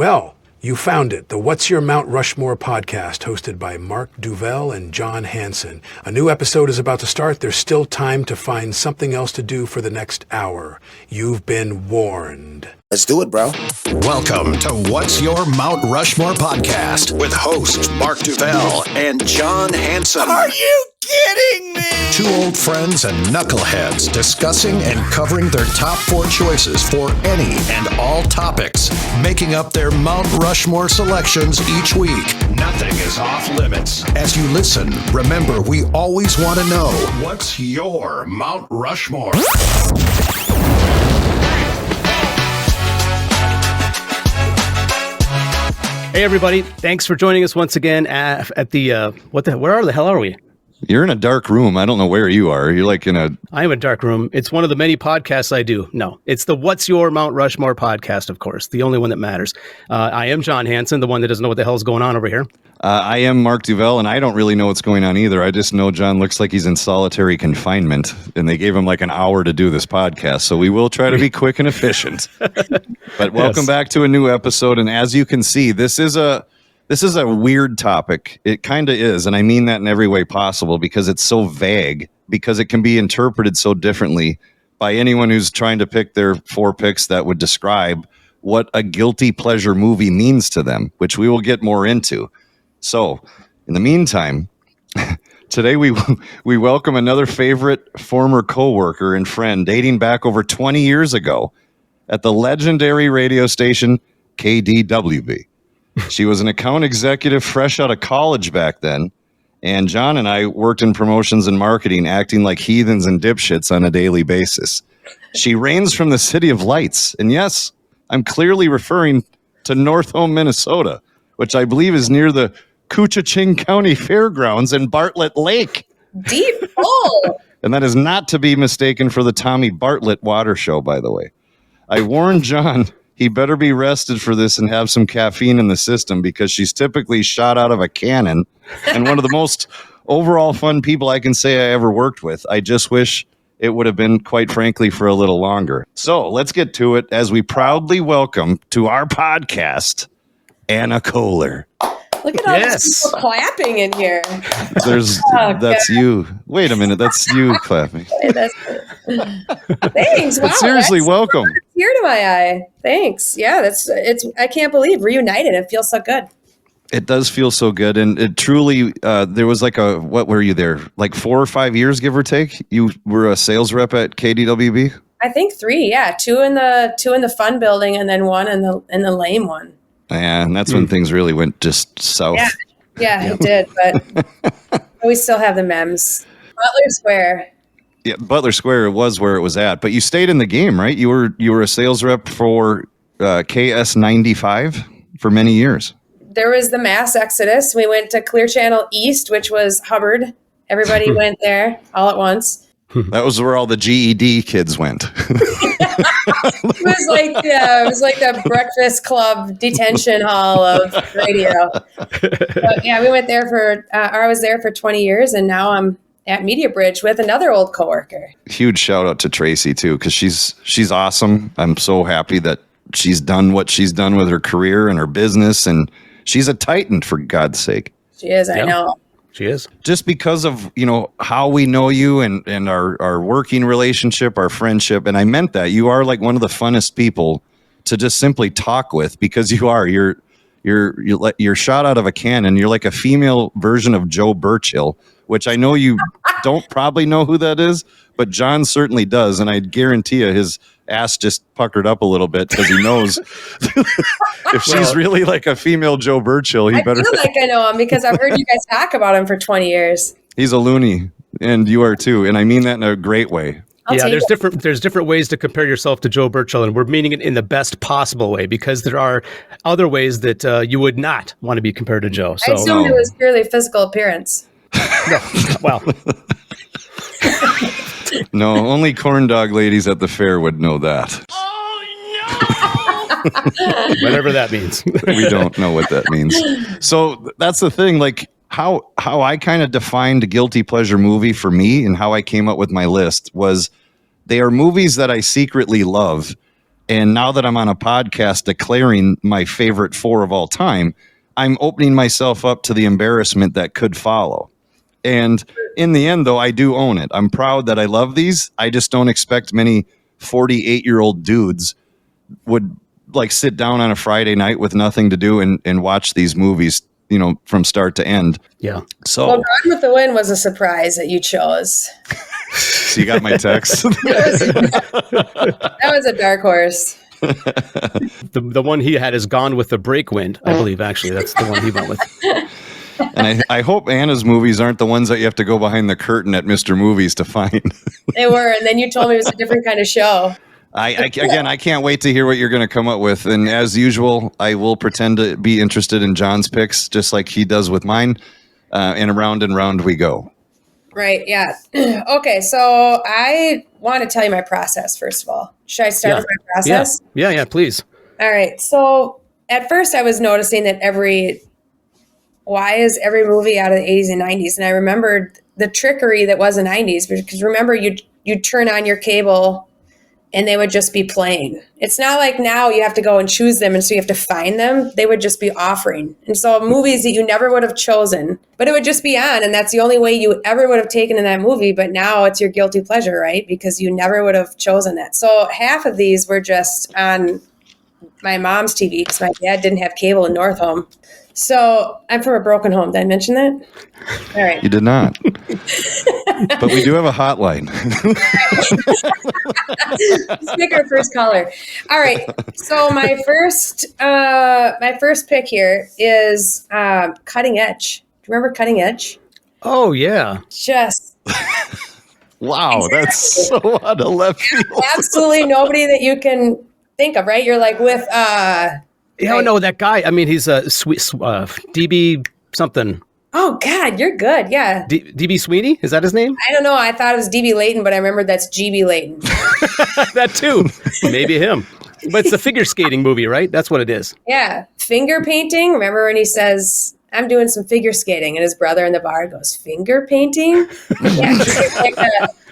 Well, you found it, the What's Your Mount Rushmore podcast, hosted by Mark Duvel and John Hansen. A new episode is about to start. There's still time to find something else to do for the next hour. You've been warned. Let's do it, bro. Welcome to What's Your Mount Rushmore podcast with hosts Mark Duvel and John Hansen. Are you kidding me? Two old friends and knuckleheads discussing and covering their top four choices for any and all topics, making up their Mount Rushmore selections each week. Nothing is off limits. As you listen, remember, we always want to know, what's your Mount Rushmore? Hey everybody! Thanks for joining us once again at the where the hell are we? You're in a dark room. I don't know where you are. You're like in a... I am in a dark room. It's one of the many podcasts I do. No, it's the What's Your Mount Rushmore podcast, of course, the only one that matters. I am John Hansen, the one that doesn't know what the hell's going on over here. I am Mark Duvel, and I don't really know what's going on either. I just know John looks like he's in solitary confinement, and they gave him like an hour to do this podcast, so we will try to be quick and efficient. But welcome back to a new episode, and as you can see, this is a weird topic. It kind of is, and I mean that in every way possible because it's so vague, because it can be interpreted so differently by anyone who's trying to pick their four picks that would describe what a guilty pleasure movie means to them, which we will get more into. So, in the meantime, today we welcome another favorite former coworker and friend dating back over 20 years ago at the legendary radio station KDWB. She was an account executive fresh out of college back then, and John and I worked in promotions and marketing, acting like heathens and dipshits on a daily basis. She reigns from the City of Lights, and yes, I'm clearly referring to North Home, Minnesota, which I believe is near the Koochiching County Fairgrounds and Bartlett Lake. Deep pull. And that is not to be mistaken for the Tommy Bartlett Water Show, by the way. I warned John he better be rested for this and have some caffeine in the system because she's typically shot out of a cannon and one of the most overall fun people I can say I ever worked with. I just wish it would have been, quite frankly, for a little longer. So let's get to it as we proudly welcome to our podcast, Anna Koehler. Look at all these people clapping in here. That's God. you. Wait a minute, that's you clapping. Thanks. Wow, Seriously, welcome. Tear to my eye. Thanks. Yeah, it's. I can't believe reunited. It feels so good. It does feel so good, and it truly. There was like what were you there? Like 4 or 5 years, give or take. You were a sales rep at KDWB. I think 3. Yeah, two in the fun building, and then one in the lame one. Yeah, and that's when things really went just south. Yeah, it did. But we still have the memes. Butler Square. Yeah, Butler Square was where it was at, but you stayed in the game, right? You were a sales rep for KS95 for many years. There was the mass exodus. We went to Clear Channel East, which was Hubbard. Everybody went there all at once. That was where all the GED kids went. It was like the Breakfast Club detention hall of radio. But yeah, we went there I was there for 20 years, and now I'm at Media Bridge with another old coworker. Huge shout out to Tracy too, because she's awesome. I'm so happy that she's done what she's done with her career and her business, and she's a titan, for God's sake. She is, I know. She is. Just because of, how we know you and our working relationship, our friendship. And I meant that. You are like one of the funnest people to just simply talk with, because you are. You're shot out of a cannon. You're like a female version of Joe Burchill, which I know you don't probably know who that is, but John certainly does. And I guarantee you his ass just puckered up a little bit because he knows if she's really like a female Joe Burchill, I feel like I know him because I've heard you guys talk about him for 20 years. He's a loony, and you are too. And I mean that in a great way. There's different ways to compare yourself to Joe Burchill, and we're meaning it in the best possible way, because there are other ways that you would not want to be compared to Joe. So, I assumed it was purely physical appearance. No, well. No, only corn dog ladies at the fair would know that. Oh, no! Whatever that means. We don't know what that means. So that's the thing, like how I kind of defined a guilty pleasure movie for me and how I came up with my list was they are movies that I secretly love, And now that I'm on a podcast declaring my favorite 4 of all time, I'm opening myself up to the embarrassment that could follow. And in the end, though, I do own it. I'm proud that I love these. I just don't expect many 48-year-old dudes would like sit down on a Friday night with nothing to do and watch these movies, from start to end. Yeah. So Gone with the Wind was a surprise that you chose. you got my text. That was a dark horse. The one he had is Gone with the Breakwind, I believe, actually. That's the one he went with. And I hope Anna's movies aren't the ones that you have to go behind the curtain at Mr. Movies to find. They were, and then you told me it was a different kind of show. I can't wait to hear what you're going to come up with. And as usual, I will pretend to be interested in John's picks, just like he does with mine. And round we go. Right, yeah. Okay, so I want to tell you my process, first of all. Should I start with my process? Yeah, please. All right, so at first I was noticing that why is every movie out of the 80s and 90s? And I remembered the trickery that was the 90s, because remember, you'd turn on your cable and they would just be playing. It's not like now you have to go and choose them, and so you have to find them. They would just be offering. And so movies that you never would have chosen, but it would just be on, and that's the only way you ever would have taken in that movie. But now it's your guilty pleasure, right? Because you never would have chosen that. So half of these were just on my mom's TV, because my dad didn't have cable in North Home. So I'm from a broken home. Did I mention that? All right. You did not. But we do have a hotline. Let's make our first caller. All right. So my first pick here is Cutting Edge. Do you remember Cutting Edge? Oh, yeah. Just Wow, that's so out of left field. absolutely nobody that you can think of, right? You're like with No, that guy. I mean, he's a sweet DB something. Oh God, you're good. Yeah. DB Sweeney? Is that his name? I don't know. I thought it was DB Layton, but I remember that's GB Layton. That too. Maybe him. But it's the figure skating movie, right? That's what it is. Yeah. Finger painting. Remember when he says, I'm doing some figure skating, and his brother in the bar goes, finger painting? Yeah.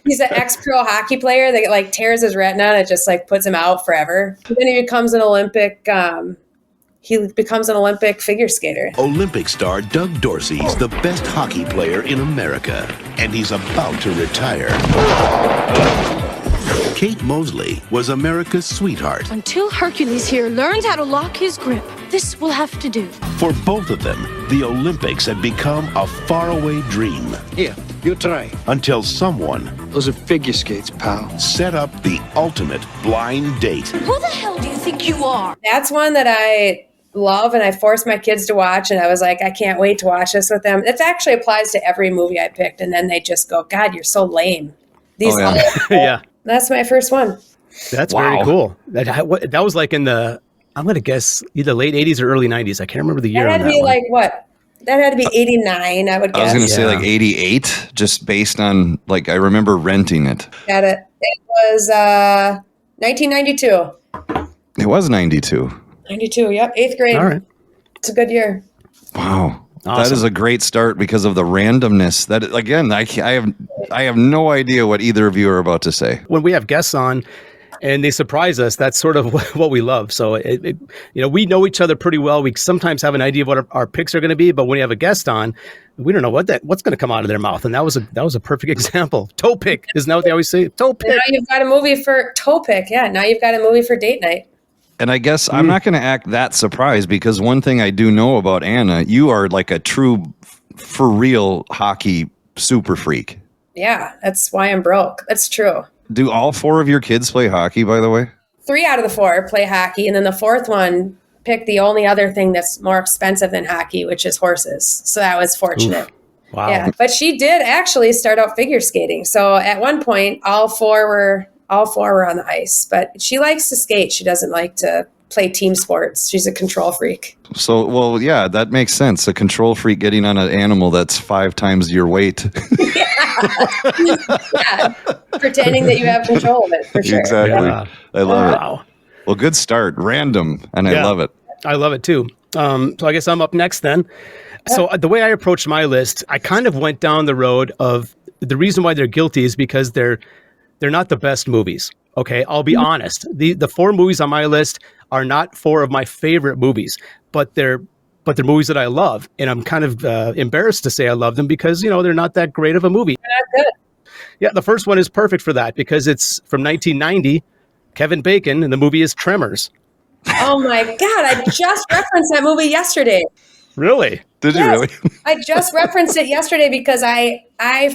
He's an ex-pro hockey player that like tears his retina and it just like puts him out forever. And then he becomes an Olympic figure skater. Olympic star Doug Dorsey's the best hockey player in America, and he's about to retire. Kate Mosley was America's sweetheart. Until Hercules here learns how to lock his grip, this will have to do. For both of them, the Olympics had become a faraway dream. Here, you try. Until someone Those are figure skates, pal. set up the ultimate blind date. Who the hell do you think you are? That's one that I love and I forced my kids to watch, and I was like, I can't wait to watch this with them. It actually applies to every movie I picked, and then they just go, God, you're so lame. Yeah. That's my first one. That's very cool. That was like in the, I'm going to guess, either late 80s or early 90s. I can't remember the year. That had to be like what? That had to be 89, I would guess. I was going to say like 88, just based on like I remember renting it. Got it. It was 1992. It was 92. 92, yep. 8th grade. All right. It's a good year. Wow. Awesome. That is a great start because of the randomness. That again, I have no idea what either of you are about to say. When we have guests on and they surprise us, that's sort of what we love. So, we know each other pretty well. We sometimes have an idea of what our picks are going to be, but when you have a guest on, we don't know what's going to come out of their mouth. And that was a perfect example. Toe pick. Isn't that what they always say? Toe pick. Now you've got a movie for toe pick. Yeah. Now you've got a movie for date night. And I guess I'm not going to act that surprised because one thing I do know about Anna, you are like a true, for real hockey super freak. Yeah. That's why I'm broke. That's true. Do all 4 of your kids play hockey, by the way? 3 out of the 4 play hockey. And then the 4th one picked the only other thing that's more expensive than hockey, which is horses. So that was fortunate. Oof. Wow. Yeah. But she did actually start out figure skating. So at one point, all four were on the ice, but she likes to skate. She doesn't like to play team sports. She's a control freak. So, well, yeah, that makes sense. A control freak getting on an animal that's 5 times your weight. Yeah. Pretending that you have control of it, for sure. Exactly. Yeah. I love Wow. it. Well, good start. Random. And I love it. I love it too. So I guess I'm up next then. So the way I approached my list, I kind of went down the road of the reason why they're guilty is because they're not the best movies. Okay, I'll be honest. The 4 movies on my list are not 4 of my favorite movies, but they're movies that I love, and I'm kind of embarrassed to say I love them because they're not that great of a movie. Not good. Yeah, the first one is perfect for that because it's from 1990. Kevin Bacon, and the movie is Tremors. Oh my God! I just referenced that movie yesterday. Really? Did you really? I just referenced it yesterday because I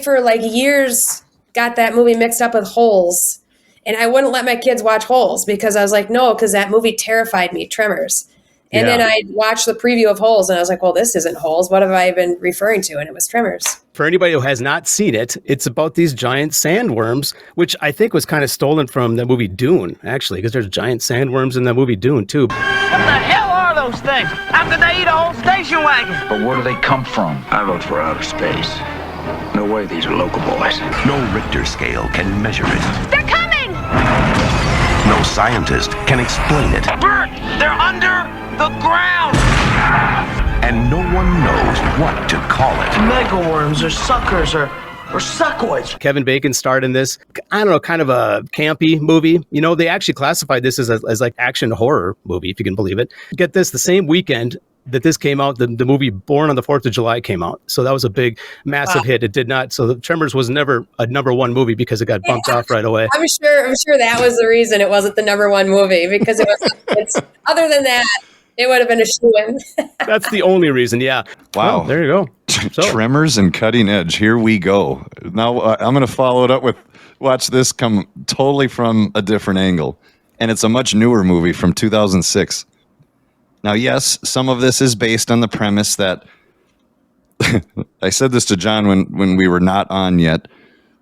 for like years got that movie mixed up with Holes, and I wouldn't let my kids watch Holes because I was like, no, because that movie terrified me, Tremors. And then I watched the preview of Holes, and I was like, well, this isn't Holes. What have I been referring to? And it was Tremors. For anybody who has not seen it, it's about these giant sandworms, which I think was kind of stolen from the movie Dune, actually, because there's giant sandworms in the movie Dune, too. What the hell are those things? How could they eat a whole station wagon? But where do they come from? I vote for outer space. No way these are local boys. No Richter scale can measure it. They're coming! No scientist can explain it. Bert, they're under the ground! And no one knows what to call it. Megaworms or suckers or suckoids. Kevin Bacon starred in this, I don't know, kind of a campy movie. They actually classified this as like action horror movie, if you can believe it. Get this, the same weekend that this came out, the movie Born on the 4th of July came out. So that was a big, massive hit. It did not. So the Tremors was never a #1 movie because it got bumped off right away. I'm sure that was the reason it wasn't the #1 movie because it was. Other than that, it would have been a shoo-in. That's the only reason. Yeah. Wow. Well, there you go. So. Tremors and Cutting Edge. Here we go. Now I'm going to follow it up with watch this come totally from a different angle. And it's a much newer movie from 2006. Now, yes, some of this is based on the premise that I said this to John when we were not on yet.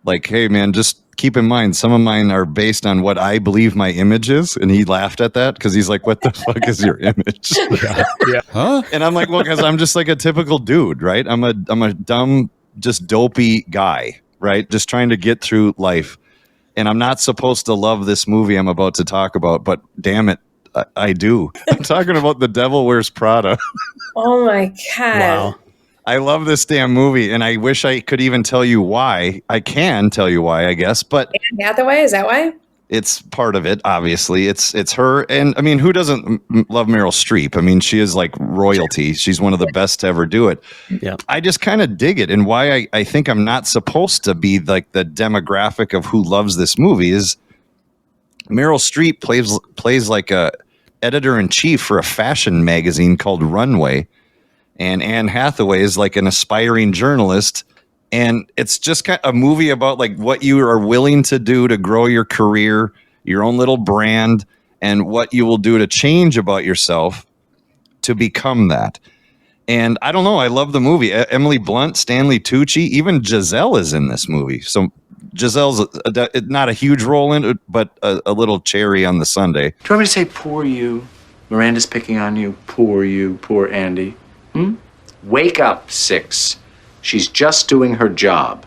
Like, hey, man, just keep in mind, some of mine are based on what I believe my image is. And he laughed at that because he's like, what the fuck is your image? Yeah. Huh? And I'm like, well, because I'm just like a typical dude, right? I'm a dumb, just dopey guy, right? Just trying to get through life. And I'm not supposed to love this movie I'm about to talk about, but damn it, I do. I'm talking about The Devil Wears Prada. Oh my God. Wow. I love this damn movie, and I wish I could even tell you why. I can tell you why, I guess, but Anne Hathaway, is that why? It's part of it, obviously. It's her, and I mean, who doesn't love Meryl Streep? I mean, she is like royalty. She's one of the best to ever do it. Yeah. I just kind of dig it, and why I think I'm not supposed to be like the demographic of who loves this movie is Meryl Streep plays like a editor-in-chief for a fashion magazine called Runway, and Anne Hathaway is like an aspiring journalist, and it's just kind of a movie about like what you are willing to do to grow your career, your own little brand, and what you will do to change about yourself to become that. And I don't know, I love the movie. Emily Blunt, Stanley Tucci, even Giselle is in this movie. So Giselle's not a huge role in it, but a little cherry on the sundae. Do you want me to say poor you? Miranda's picking on you. Poor Andy. Wake up, 6. She's just doing her job.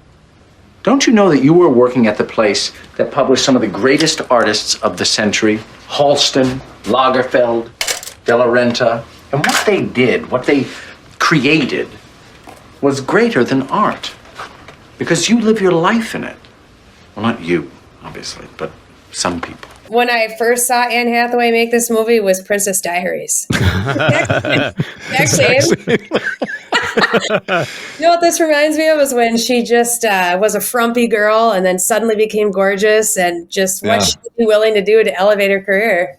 Don't you know that you were working at the place that published some of the greatest artists of the century? Halston, Lagerfeld, De La Renta. And what they did, what they created, was greater than art. Because you live your life in it. Well, not you, obviously, but some people. When I first saw Anne Hathaway make this movie was Princess Diaries. Actually, you know what this reminds me of is when she just was a frumpy girl and then suddenly became gorgeous and just what she'd be willing to do to elevate her career.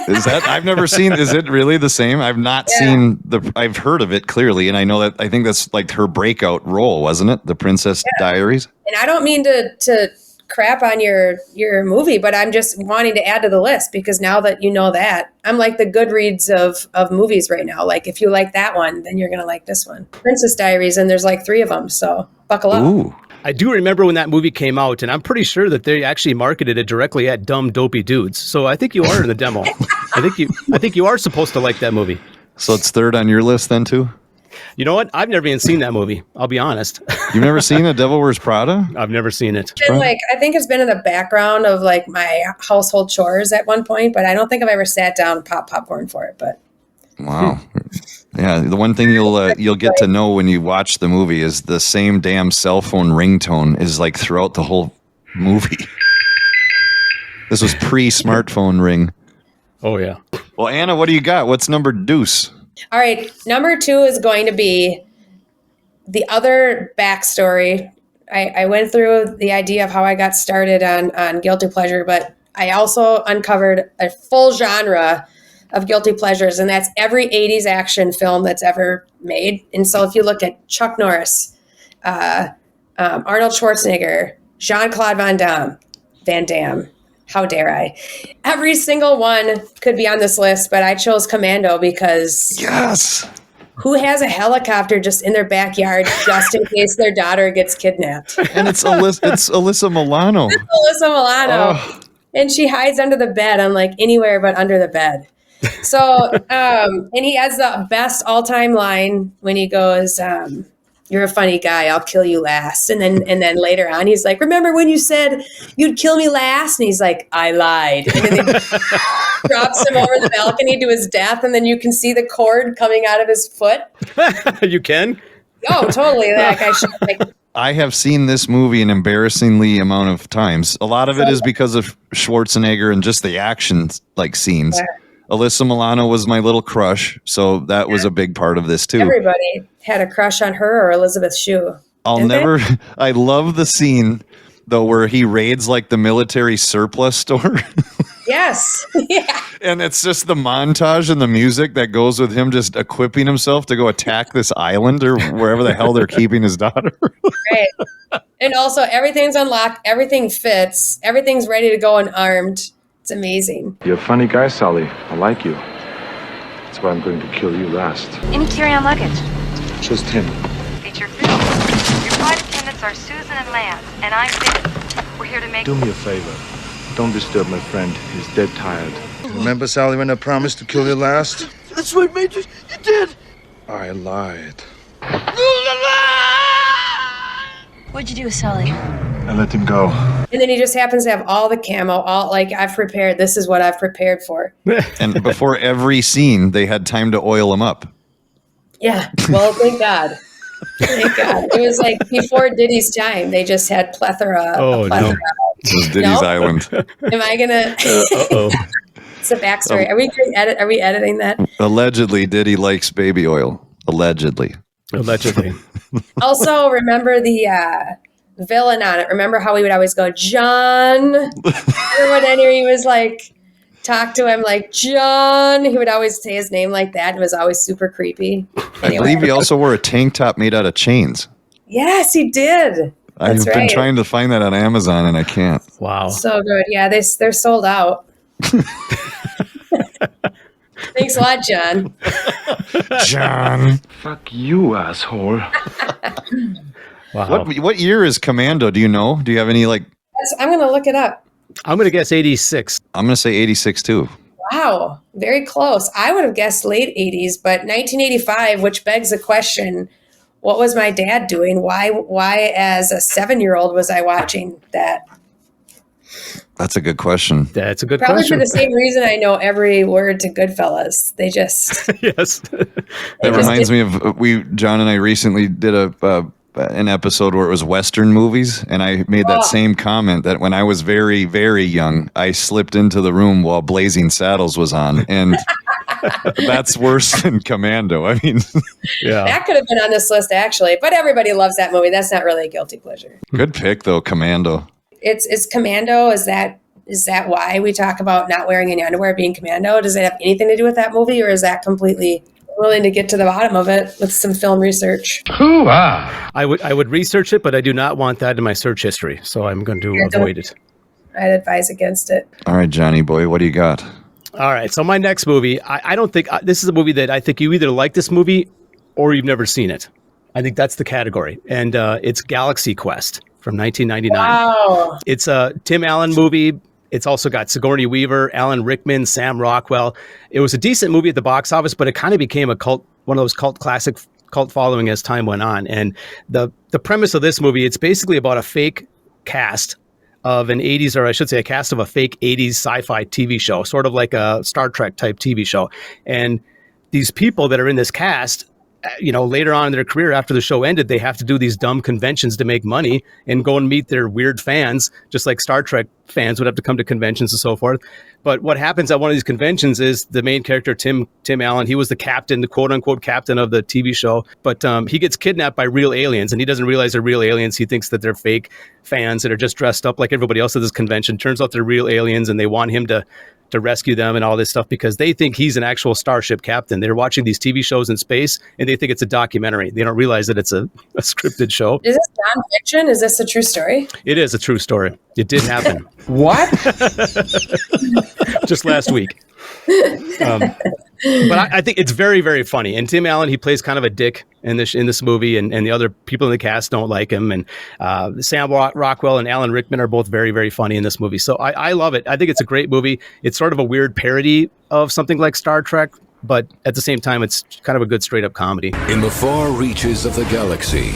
Is that I've never seen? Is it really the same? I've not seen I've heard of it clearly, and I know that I think that's like her breakout role, wasn't it? The Princess Diaries. And I don't mean to crap on your movie, but I'm just wanting to add to the list because now that you know that, I'm like the Goodreads of movies right now. Like if you like that one, then you're gonna like this one, Princess Diaries, and there's like 3 of them. So buckle up. Ooh. I do remember when that movie came out, and I'm pretty sure that they actually marketed it directly at dumb, dopey dudes. So I think you are in the demo. I think you are supposed to like that movie. So it's third on your list then too? You know what? I've never even seen that movie. I'll be honest. You've never seen The Devil Wears Prada? I've never seen it. And like I think it's been in the background of like my household chores at one point, but I don't think I've ever sat down and popped popcorn for it. But wow. Yeah, the one thing you'll get to know when you watch the movie is the same damn cell phone ringtone is like throughout the whole movie. This was pre-smartphone ring. Oh, yeah. Well, Anna, what do you got? What's number deuce? All right. Number 2 is going to be the other backstory. I went through the idea of how I got started on Guilty Pleasure, but I also uncovered a full genre of guilty pleasures, and that's every 80s action film that's ever made. And so if you look at Chuck Norris, Arnold Schwarzenegger, Jean-Claude Van Damme, how dare I? Every single one could be on this list, but I chose Commando because Yes. who has a helicopter just in their backyard just in case their daughter gets kidnapped? And it's Alyssa Milano. It's Alyssa Milano. Oh. And she hides under the bed. I'm like, anywhere but under the bed. So, and he has the best all-time line when he goes, you're a funny guy, I'll kill you last. And then later on, he's like, remember when you said you'd kill me last? And he's like, I lied. And then he drops him over the balcony to his death. And then you can see the cord coming out of his foot. You can? Oh, totally. I have seen this movie an embarrassingly amount of times. A lot of it is because of Schwarzenegger and just the action scenes. Yeah. Alyssa Milano was my little crush, so that was a big part of this too. Everybody had a crush on her or Elizabeth Shue. I love the scene though where he raids the military surplus store. Yes. Yeah. And it's just the montage and the music that goes with him just equipping himself to go attack this island or wherever the hell they're keeping his daughter. Right. And also everything's unlocked, everything fits, everything's ready to go and armed. It's amazing. You're a funny guy, Sally. I like you. That's why I'm going to kill you last. Any carry-on luggage? Just him. Feature film. Your flight attendants are Susan and Lance, and I'm Vicky. We're here to make... Do me a favor. Don't disturb my friend. He's dead tired. Remember, Sally, when I promised to kill you last? That's right, Major. You did. I lied. What'd you do with Sully? I let him go. And then he just happens to have all the camo, all I've prepared. This is what I've prepared for. And before every scene, they had time to oil him up. Yeah. Well, thank God. Thank God. It was before Diddy's time. They just had plethora. Oh, no. This was Diddy's Island. Am I going to? Uh-oh. It's a backstory. Are we editing that? Allegedly, Diddy likes baby oil. Allegedly. Also, remember the villain on it. Remember how we would always go, John? Remember when he was talk to him like, John? He would always say his name like that. It was always super creepy. Anyway. I believe he also wore a tank top made out of chains. Yes, he did. I've been trying to find that on Amazon and I can't. Wow. So good. Yeah, they're sold out. Thanks a lot, John. John. Fuck you, asshole. Wow. What year is Commando? Do you know? Do you have any I'm going to look it up. I'm going to guess 86. I'm going to say 86 too. Wow. Very close. I would have guessed late 80s, but 1985, which begs the question, what was my dad doing? Why as a 7-year-old was I watching that? That's a good question. That's a good Probably question. for the same reason I know every word to Goodfellas. They just... Yes. That reminds me of John and I recently did an episode where it was Western movies, and I made that same comment that when I was very, very young, I slipped into the room while Blazing Saddles was on, and that's worse than Commando. I mean, yeah, that could have been on this list actually, but everybody loves that movie. That's not really a guilty pleasure. Good pick though, Commando. It's Commando. Is that why we talk about not wearing any underwear being Commando? Does it have anything to do with that movie, or is that completely willing to get to the bottom of it with some film research? I would research it, but I do not want that in my search history, so I'm going to avoid it. I'd advise against it. All right, Johnny boy, what do you got? All right, so my next movie, I don't think this is a movie that I think you either like this movie or you've never seen it. I think that's the category, and it's Galaxy Quest from 1999. Wow. It's a Tim Allen movie. It's also got Sigourney Weaver, Alan Rickman, Sam Rockwell. It was a decent movie at the box office, but it kind of became one of those cult following as time went on. And the premise of this movie, it's basically about a fake cast of an 80s, or I should say a cast of a fake 80s sci-fi TV show, sort of like a Star Trek type TV show. And these people that are in this cast later on in their career, after the show ended, they have to do these dumb conventions to make money and go and meet their weird fans, just like Star Trek fans would have to come to conventions and so forth. But what happens at one of these conventions is the main character, Tim Allen, he was the captain, the quote unquote captain of the TV show. But he gets kidnapped by real aliens, and he doesn't realize they're real aliens. He thinks that they're fake fans that are just dressed up like everybody else at this convention. Turns out they're real aliens, and they want him to rescue them and all this stuff because they think he's an actual starship captain. They're watching these TV shows in space, and they think it's a documentary. They don't realize that it's a scripted show. Is this nonfiction? Is this a true story? It is a true story. It did happen. What? Just last week. But I think it's very, very funny. And Tim Allen, he plays kind of a dick in this movie, and the other people in the cast don't like him. And Sam Rockwell and Alan Rickman are both very, very funny in this movie. So I love it. I think it's a great movie. It's sort of a weird parody of something like Star Trek, but at the same time, it's kind of a good straight up comedy. In the far reaches of the galaxy,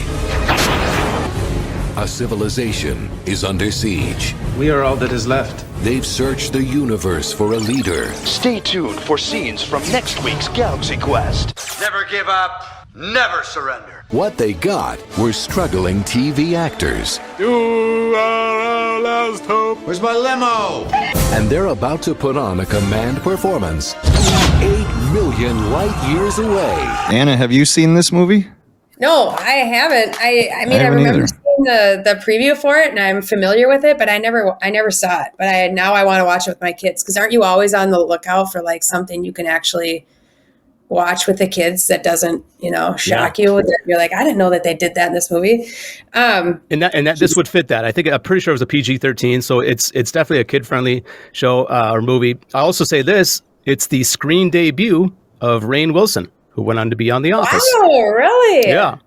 a civilization is under siege. We are all that is left. They've searched the universe for a leader. Stay tuned for scenes from next week's Galaxy Quest. Never give up, never surrender. What they got were struggling TV actors. You are our last hope. Where's my limo? And they're about to put on a command performance 8 million light years away. Anna, have you seen this movie? No, I haven't. I mean, I remember seeing the preview for it, and I'm familiar with it, but I never saw it. But now I want to watch it with my kids, because aren't you always on the lookout for like something you can actually watch with the kids that doesn't, shock you? You're like, I didn't know that they did that in this movie. And this would fit that. I'm pretty sure it was a PG-13, so it's definitely a kid-friendly show or movie. I also say this: it's the screen debut of Rainn Wilson, who went on to be on The Office. Oh, really? Yeah.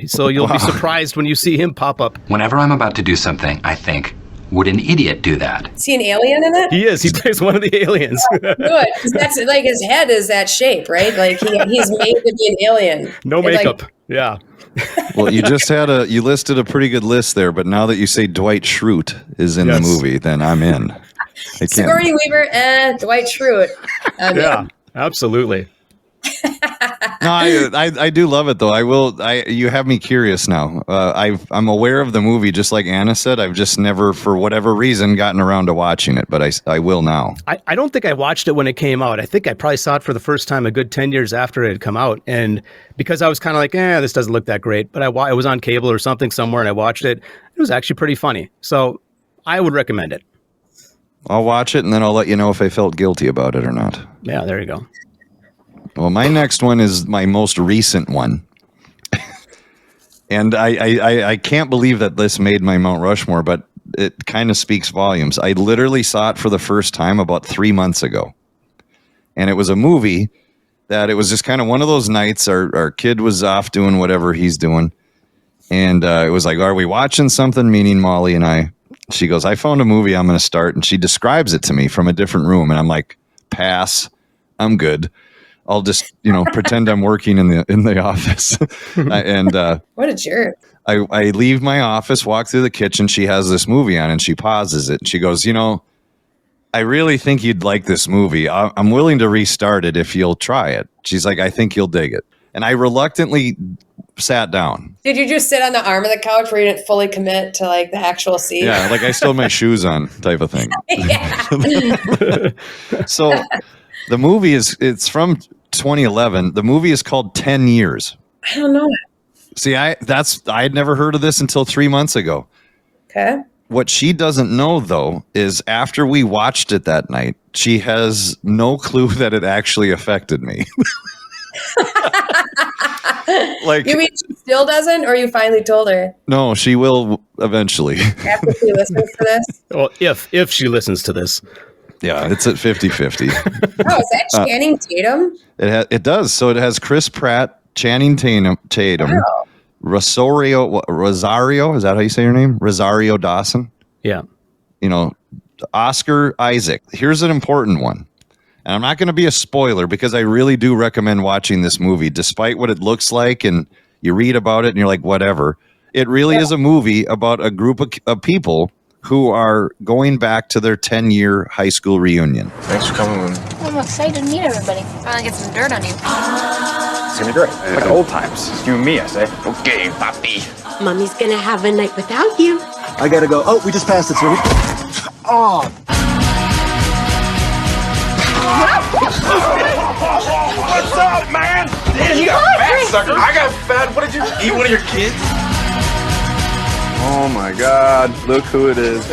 So you'll be surprised when you see him pop up. Whenever I'm about to do something, I think, would an idiot do that? Is he an alien in it? He is. He plays one of the aliens. Oh, good. 'Cause that's like his head is that shape, right? Like he's made to be an alien. No makeup. Yeah. Well, you listed a pretty good list there, but now that you say Dwight Schrute is in the movie, then I'm in. Sigourney Weaver and Dwight Schrute. Yeah, absolutely. No, I do love it though. You have me curious now. I'm aware of the movie, just like Anna said. I've just never, for whatever reason, gotten around to watching it, but I will now. I don't think I watched it when it came out. I think I probably saw it for the first time a good 10 years after it had come out, and because I was kind of like, this doesn't look that great, but I was on cable or something somewhere, and I watched it. It was actually pretty funny, so I would recommend it. I'll watch it, and then I'll let you know if I felt guilty about it or not. Yeah, there you go. Well, my next one is my most recent one. And I can't believe that this made my Mount Rushmore, but it kind of speaks volumes. I literally saw it for the first time about 3 months ago. And it was a movie that it was just kind of one of those nights. Our kid was off doing whatever he's doing. And it was like, are we watching something? Meaning Molly and I. She goes, I found a movie I'm going to start. And she describes it to me from a different room. And I'm like, pass. I'm good. I'll just, pretend I'm working in the office. And what a jerk. I leave my office, walk through the kitchen. She has this movie on and she pauses it. And she goes, I really think you'd like this movie. I'm willing to restart it if you'll try it. She's like, I think you'll dig it. And I reluctantly sat down. Did you just sit on the arm of the couch where you didn't fully commit to like the actual scene? Yeah, like I still have my shoes on type of thing. So the movie it's from 2011. The movie is called 10 Years. I don't know. See, I had never heard of this until 3 months ago. Okay. What she doesn't know, though, is after we watched it that night, she has no clue that it actually affected me. Like, you mean she still doesn't, or you finally told her? No, she will eventually. After she listens to this? Well, if she listens to this. Yeah, it's at 50-50. Oh, is that Channing Tatum? It does. So it has Chris Pratt, Channing Tatum, wow. Rosario, is that how you say your name? Rosario Dawson? Yeah. Oscar Isaac. Here's an important one. And I'm not going to be a spoiler because I really do recommend watching this movie, despite what it looks like. And you read about it and you're like, whatever. It really is a movie about a group of people who are going back to their 10-year high school reunion. Thanks for coming. I'm excited to meet everybody. Finally get some dirt on you. It's gonna be great. Like old times. It's you and me, I say. Okay, papi. Mommy's gonna have a night without you. I gotta go. Oh, we just passed it, so Oh. What's up, man? Damn, you got fat, sucker. I got fat. What did you eat? One of your kids? Oh my God! Look who it is.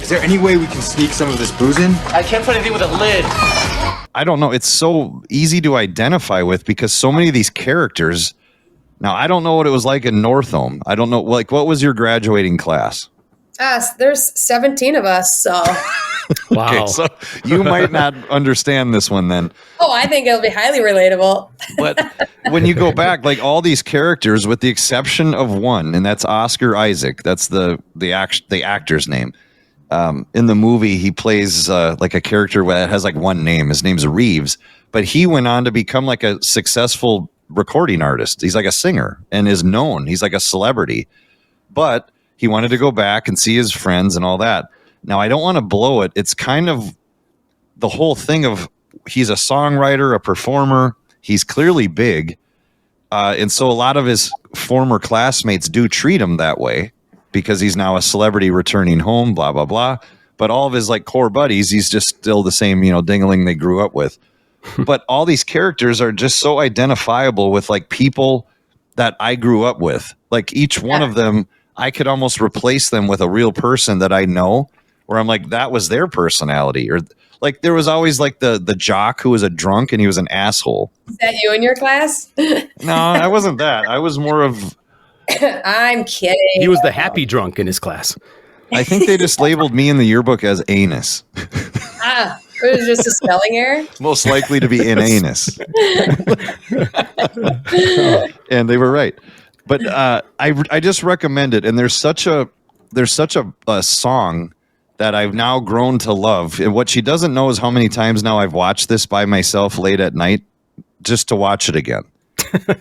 Is there any way we can sneak some of this booze in? I can't put anything with a lid. I don't know. It's so easy to identify with because so many of these characters. Now, I don't know what it was like in Northome. I don't know. Like, what was your graduating class? There's 17 of us, so. Wow. Okay, so you might not understand this one then. Oh, I think it'll be highly relatable. But when you go back, like all these characters, with the exception of one, and that's Oscar Isaac. That's the actor's name. In the movie, he plays like a character that has like one name. His name's Reeves, but he went on to become like a successful recording artist. He's like a singer and is known. He's like a celebrity, but he wanted to go back and see his friends and all that. Now, I don't want to blow it. It's kind of the whole thing of he's a songwriter, a performer. He's clearly big. And so a lot of his former classmates do treat him that way because he's now a celebrity returning home, blah, blah, blah. But all of his like core buddies, he's just still the same, dingaling they grew up with. But all these characters are just so identifiable with like people that I grew up with. Like each one of them, I could almost replace them with a real person that I know, where I'm like, that was their personality. Or like there was always like the jock who was a drunk and he was an asshole. Is that you in your class? No, I wasn't that. I was more of. I'm kidding. He was the happy drunk in his class. I think they just labeled me in the yearbook as anus. It was just a spelling error. Most likely to be in anus. And they were right. But I just recommend it. And there's such a song that I've now grown to love. And what she doesn't know is how many times now I've watched this by myself late at night just to watch it again.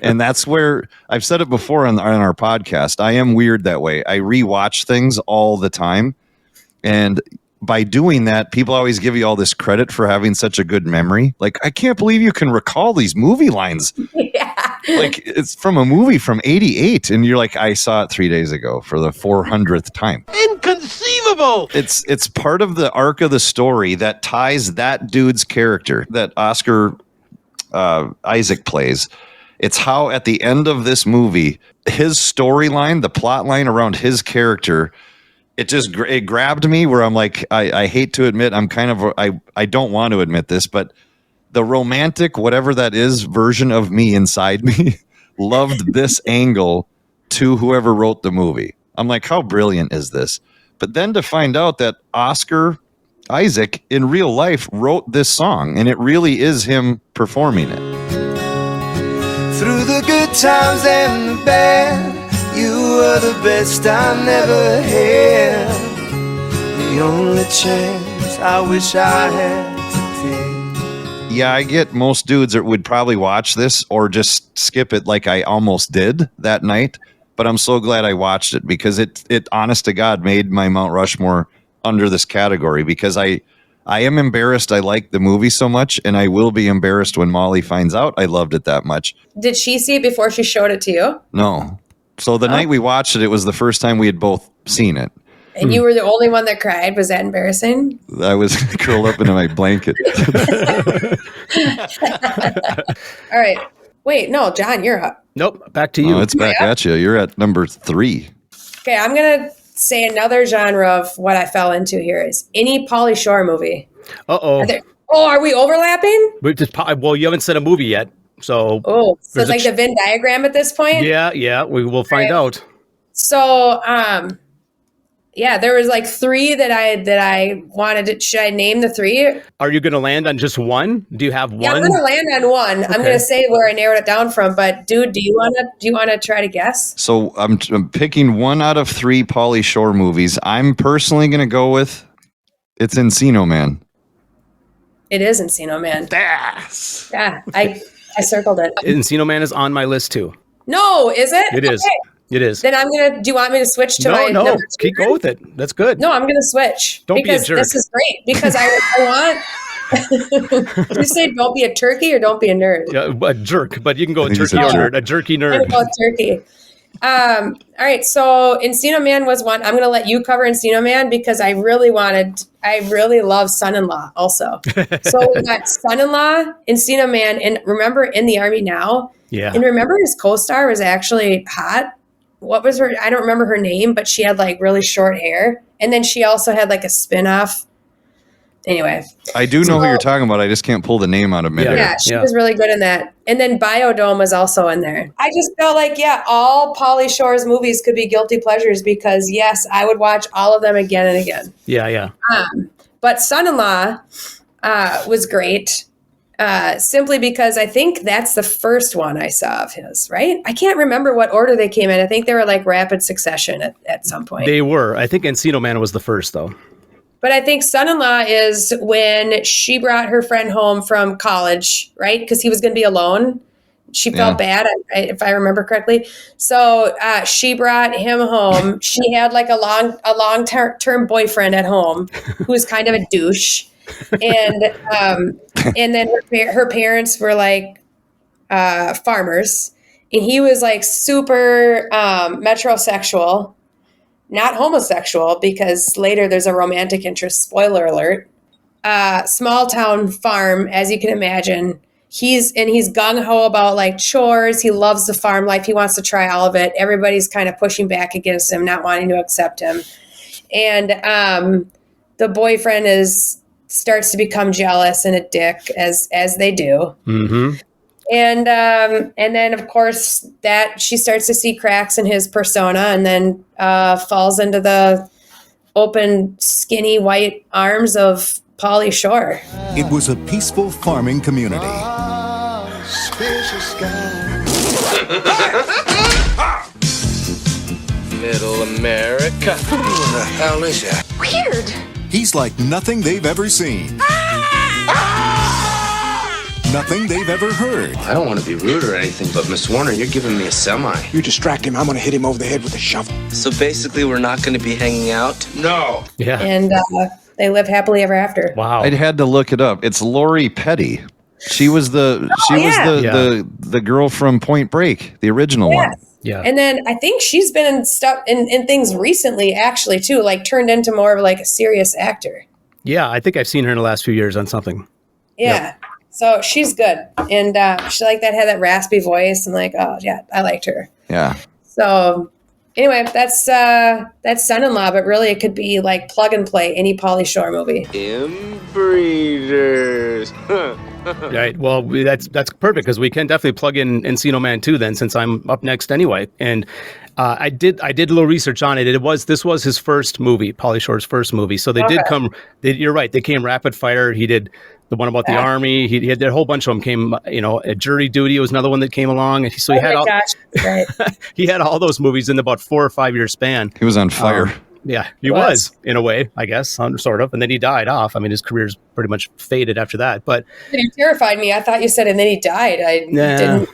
And that's where I've said it before on our podcast. I am weird that way. I rewatch things all the time. And by doing that, people always give you all this credit for having such a good memory. Like, I can't believe you can recall these movie lines. Yeah. Like, it's from a movie from '88. And you're like, I saw it 3 days ago for the 400th time. Inconceivable! It's part of the arc of the story that ties that dude's character that Oscar Isaac plays. It's how at the end of this movie, his storyline, the plot line around his character, it grabbed me where I'm like, I hate to admit, I don't want to admit this, but the romantic, whatever that is, version of me inside me loved this angle to whoever wrote the movie. I'm like, how brilliant is this? But then to find out that Oscar Isaac in real life wrote this song, and it really is him performing it. Through the good times and the bad, you were the best I never had. The only chance I wish I had to take. Yeah, I get most dudes that would probably watch this or just skip it like I almost did that night. But I'm so glad I watched it because it honest to God made my Mount Rushmore under this category because I am embarrassed I like the movie so much, and I will be embarrassed when Molly finds out I loved it that much. Did she see it before she showed it to you? No. So the night we watched it, it was the first time we had both seen it. And you were the only one that cried. Was that embarrassing? I was curled up into my blanket. All right. Wait, no, John, you're up. Nope, back to you. Oh, it's back at you. You're at number 3. Okay, I'm going to say another genre of what I fell into here is any Pauly Shore movie. Uh-oh. Are we overlapping? Well, you haven't said a movie yet, so... Oh, so it's like the Venn diagram at this point? Yeah, we will find out. So, yeah, there was like 3 that I wanted to... Should I name the 3? Are you going to land on just one? Do you have one? Yeah, I'm going to land on one. Okay. I'm going to say where I narrowed it down from, but dude, do you want to try to guess? So I'm picking 1 out of 3 Pauly Shore movies. I'm personally going to go with it's Encino Man. It is Encino Man. Yes. Yeah, I circled it. Encino Man is on my list too. No, is it? It is. Okay. It is. Then do you want me to switch to my number 2? Keep going with it. That's good. No, I'm going to switch. Don't be a jerk. This is great because I want Did you say don't be a turkey or don't be a nerd? Yeah, a jerk, but you can go a turkey a or jerk. nerd, a jerky I'm nerd. gonna go turkey. All right, so Encino Man was one. I'm going to let you cover Encino Man because I really love Son-in-Law also. So we got Son-in-Law, Encino Man, and remember In the Army Now? Yeah. And remember his co-star was actually hot. What was her? I don't remember her name, but she had like really short hair. And then she also had like a spin-off. Anyway. I do know who you're talking about. I just can't pull the name out of midair. Yeah, she was really good in that. And then Biodome was also in there. I just felt like, all Pauly Shore's movies could be guilty pleasures because, yes, I would watch all of them again and again. Yeah. But Son-in-Law was great simply because I think that's the first one I saw of his, right? I can't remember what order they came in. I think they were like rapid succession at some point. They were. I think Encino Man was the first, though. But I think Son-in-Law is when she brought her friend home from college, right? Because he was going to be alone. She felt bad, if I remember correctly. So she brought him home. She had like a long-term boyfriend at home who was kind of a douche. And then her parents were like farmers. And he was like super metrosexual. Not homosexual, because later there's a romantic interest. Spoiler alert. Small town farm, as you can imagine. He's gung-ho about like chores. He loves the farm life. He wants to try all of it. Everybody's kind of pushing back against him, not wanting to accept him. And the boyfriend starts to become jealous and a dick, as they do. Mm-hmm. And then of course that she starts to see cracks in his persona, and then falls into the open, skinny white arms of Pauly Shore. It was a peaceful farming community. Middle America. Who the hell is that? Weird. He's like nothing they've ever seen. Nothing they've ever heard. I don't want to be rude or anything, but Miss Warner, you're giving me a semi. You distract him, I'm gonna hit him over the head with a shovel. So basically, we're not going to be hanging out? No. Yeah. And they live happily ever after. Wow. I had to look it up. It's Lori Petty. She was the girl from Point Break, the original one. Yeah. And then I think she's been in stuff in things recently, actually, too, like turned into more of like a serious actor. Yeah, I think I've seen her in the last few years on something. Yeah. Yep. So she's good. And she had that raspy voice. And like, oh, yeah, I liked her. Yeah. So anyway, that's Son-in-Law, but really it could be like plug and play any Pauly Shore movie. Inbreeders. Right. Well, that's perfect because we can definitely plug in Encino Man 2 then, since I'm up next anyway. And I did a little research on it. This was his first movie, Pauly Shore's first movie. So they did come. You're right. They came rapid fire. He did the one about the army. He had a whole bunch of them came. A Jury Duty was another one that came along. And so he had he had all those movies in about 4 or 5 year span. He was on fire. Yeah, he was in a way, I guess, sort of. And then he died off. I mean, his career's pretty much faded after that. But you terrified me. I thought you said, and then he died. I didn't.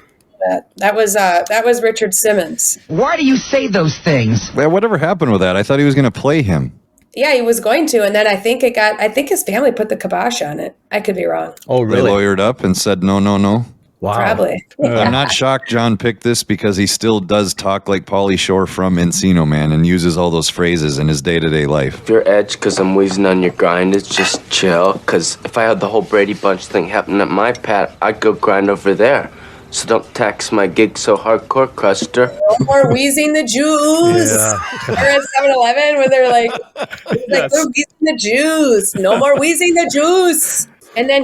That was Richard Simmons. Why do you say those things? Well, whatever happened with that? I thought he was going to play him. Yeah, he was going to, and then I think his family put the kibosh on it. I could be wrong. Oh, really? They lawyered up and said no. Wow. Probably. I'm not shocked John picked this because he still does talk like Pauly Shore from Encino Man and uses all those phrases in his day-to-day life. If you're edge because I'm wheezing on your grind, it's just chill. Because if I had the whole Brady Bunch thing happen at my pad, I'd go grind over there. So don't tax my gig so hardcore, Cruster. No more wheezing the Jews. They're at 7-Eleven where they're like we're wheezing the Jews. No more wheezing the Jews. And then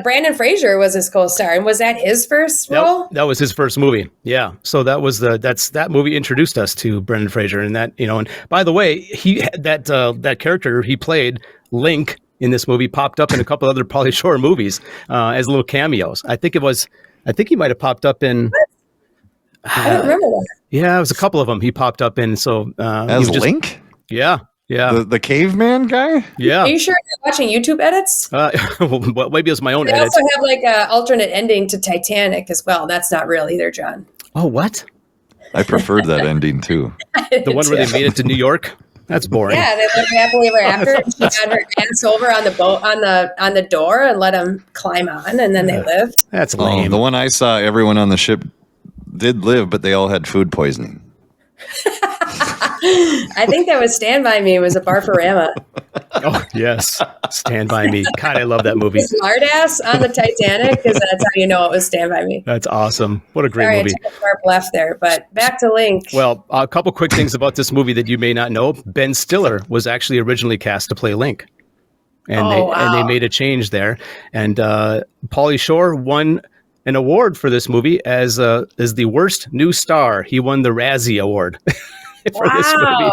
Brandon Fraser was his co-star. And was that his first role? That was his first movie. Yeah. So that movie introduced us to Brendan Fraser, and and by the way, that character he played, Link, in this movie popped up in a couple other Pauly Shore movies as little cameos. I think he might have popped up in. I don't remember that. Yeah, it was a couple of them he popped up in. So as Link? Yeah. Yeah. The caveman guy? Yeah. Are you sure you're watching YouTube edits? Well, maybe it was my own they edits. also have like an alternate ending to Titanic as well. That's not real either, John. Oh, what? I preferred that ending too. The one where they made it to New York? That's boring. Yeah, they lived happily ever after. And she got her ass over on the boat on the door and let him climb on, and then they lived. That's lame. The one I saw, everyone on the ship did live, but they all had food poisoning. I think that was Stand By Me. It was a Barfarama. Oh, yes. Stand By Me. God, I love that movie. Smartass on the Titanic, because that's how you know it was Stand By Me. That's awesome. What a great Sorry, movie. I took a sharp left there, but back to Link. Well, a couple quick things about this movie that you may not know. Ben Stiller was actually originally cast to play Link. And, they made a change there. And Pauly Shore won an award for this movie as the worst new star. He won the Razzie Award for this movie.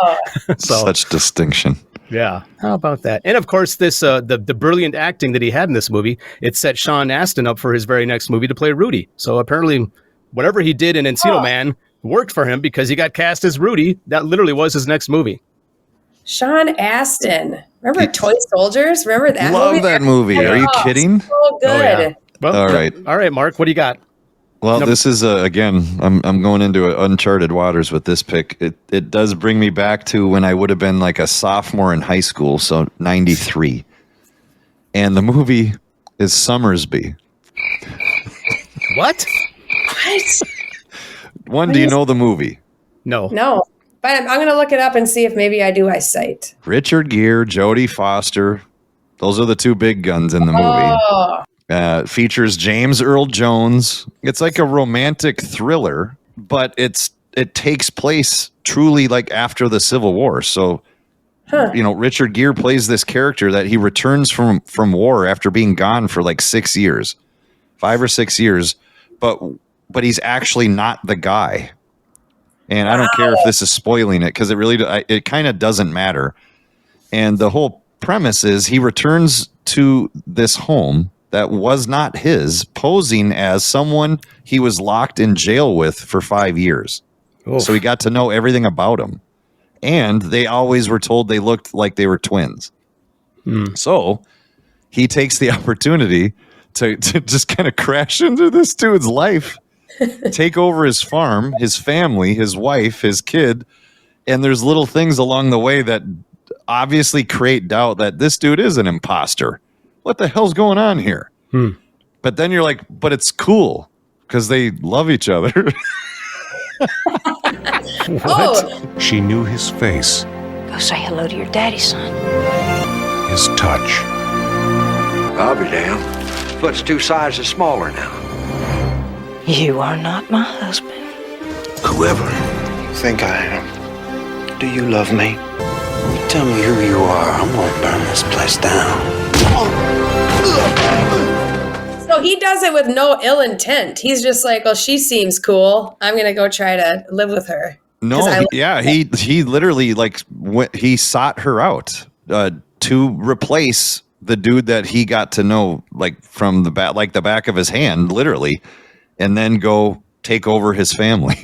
Such distinction. Yeah, how about that? And of course, this the brilliant acting that he had in this movie, it set Sean Astin up for his very next movie to play Rudy. So apparently, whatever he did in Encino Man worked for him because he got cast as Rudy. That literally was his next movie. Sean Astin. Remember Toy Soldiers? Remember that Love movie? that movie. Are you kidding? So good. Oh, yeah. Well, all right, Mark, what do you got? Well, this is again. I'm going into uncharted waters with this pick. It does bring me back to when I would have been like a sophomore in high school, so 93, and the movie is Summersby. What? One, do you know the movie? No. But I'm going to look it up and see if maybe I do eyesight. Richard Gere, Jodie Foster. Those are the two big guns in the movie. Oh. Features James Earl Jones. It's like a romantic thriller, but it takes place truly like after the Civil War. So, Richard Gere plays this character that he returns from war after being gone for like 6 years, 5 or 6 years, but he's actually not the guy. And I don't care if this is spoiling it because it kind of doesn't matter. And the whole premise is he returns to this home that was not his, posing as someone he was locked in jail with for 5 years. Oof. So he got to know everything about him. And they always were told they looked like they were twins. So he takes the opportunity to just kind of crash into this dude's life, take over his farm, his family, his wife, his kid. And there's little things along the way that obviously create doubt that this dude is an imposter. What the hell's going on here? But then you're like, but it's cool because they love each other. What? She knew his face, Go say hello to your daddy, son. his touch. I'll be damned. Foot's 2 sizes smaller now. You are not my husband. Whoever you think I am, do you love me? Tell me who you are. I'm gonna burn this place down. So he does it with no ill intent. He's just like, well, she seems cool. I'm going to go try to live with her. No, he literally he sought her out to replace the dude that he got to know from the back of his hand, literally, and then go take over his family.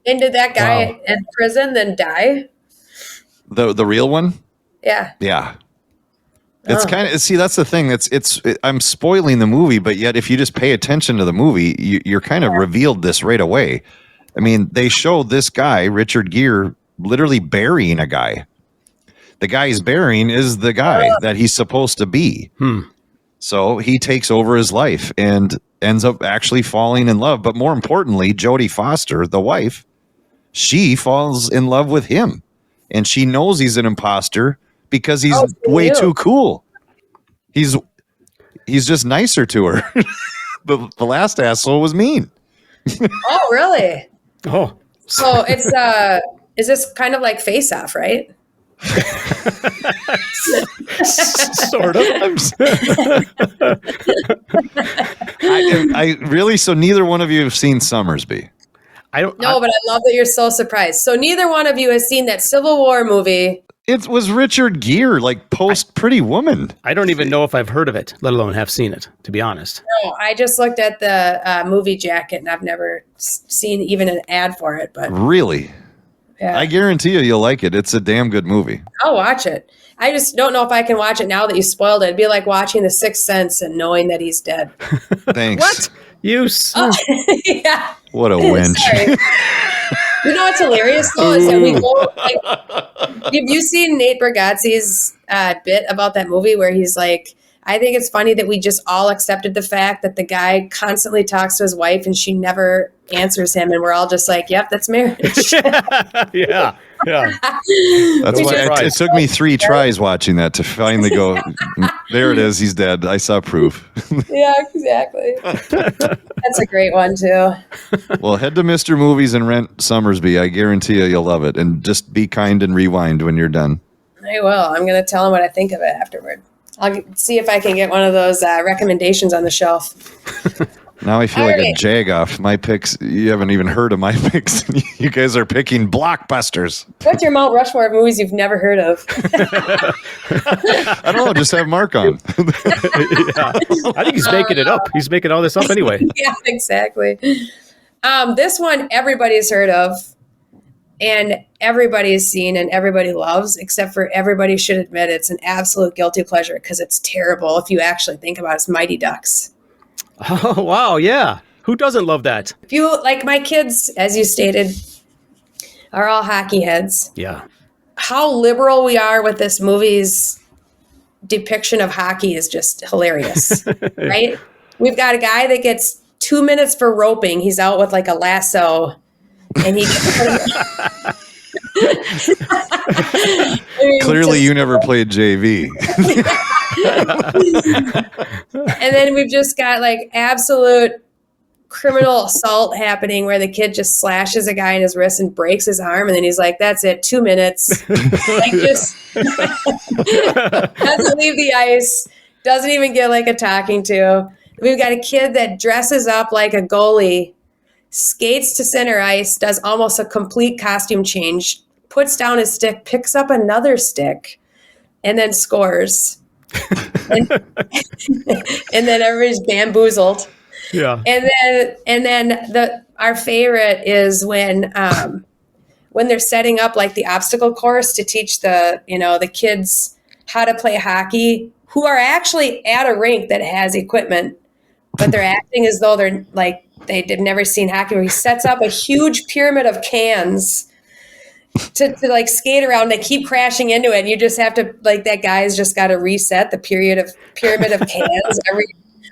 And did that guy in prison then die? The real one? Yeah. Yeah. It's kind of, see, that's the thing. I'm spoiling the movie, but yet if you just pay attention to the movie, you're kind of revealed this right away. I mean, they show this guy, Richard Gere, literally burying a guy. The guy he's burying is the guy that he's supposed to be. So he takes over his life and ends up actually falling in love. But more importantly, Jodie Foster, the wife, she falls in love with him. And she knows he's an imposter because he's way too cool. He's just nicer to her. The last asshole was mean. Oh, really? Oh. So it's is this kind of like Face Off, right? Sort of. I really, so neither one of you have seen Summersby. But I love that you're so surprised. So neither one of you has seen that Civil War movie. It was Richard Gere, post Pretty Woman. I don't even know if I've heard of it, let alone have seen it, to be honest. No, I just looked at the movie jacket and I've never seen even an ad for it. But really? Yeah. I guarantee you'll like it. It's a damn good movie. I'll watch it. I just don't know if I can watch it now that you spoiled it. It'd be like watching The Sixth Sense and knowing that he's dead. Thanks. What? You yeah. What a wench. You know what's hilarious though is that we go like, have you seen Nate Bargatze's bit about that movie where he's like, I think it's funny that we just all accepted the fact that the guy constantly talks to his wife and she never answers him, and we're all just like, yep, that's marriage. Yeah. That's why it took me 3 tries watching that to finally go, there it is, he's dead. I saw proof. Yeah, exactly. That's a great one too. Well, head to Mr. Movies and rent Summersby. I guarantee you'll love it. And just be kind and rewind when you're done. I will. I'm going to tell him what I think of it afterward. I'll see if I can get one of those recommendations on the shelf. Now I feel like a jagoff. My picks, you haven't even heard of my picks. You guys are picking blockbusters. What's your Mount Rushmore of movies you've never heard of? I don't know. Just have Mark on. Yeah. I think he's making it up. He's making all this up anyway. Yeah, exactly. This one everybody's heard of, and everybody's seen, and everybody loves, except for everybody should admit it's an absolute guilty pleasure because it's terrible if you actually think about it. It's Mighty Ducks. Oh, wow. Yeah. Who doesn't love that? If you, like my kids, as you stated, are all hockey heads. Yeah. How liberal we are with this movie's depiction of hockey is just hilarious, right? We've got a guy that gets 2 minutes for roping. He's out with like a lasso, and he Clearly, you never played JV. And then we've just got like absolute criminal assault happening where the kid just slashes a guy in his wrist and breaks his arm, and then he's like, that's it, 2 minutes. Like, just doesn't leave the ice, doesn't even get like a talking to. We've got a kid that dresses up like a goalie, skates to center ice, does almost a complete costume change, puts down his stick, picks up another stick, and then scores. and then everybody's bamboozled. Yeah. And then our favorite is when they're setting up like the obstacle course to teach the kids how to play hockey, who are actually at a rink that has equipment, but they're acting as though they're like they've never seen hockey. Where he sets up a huge pyramid of cans to like skate around. They keep crashing into it, and you just have to, like, that guy's just got to reset the pyramid of cans every.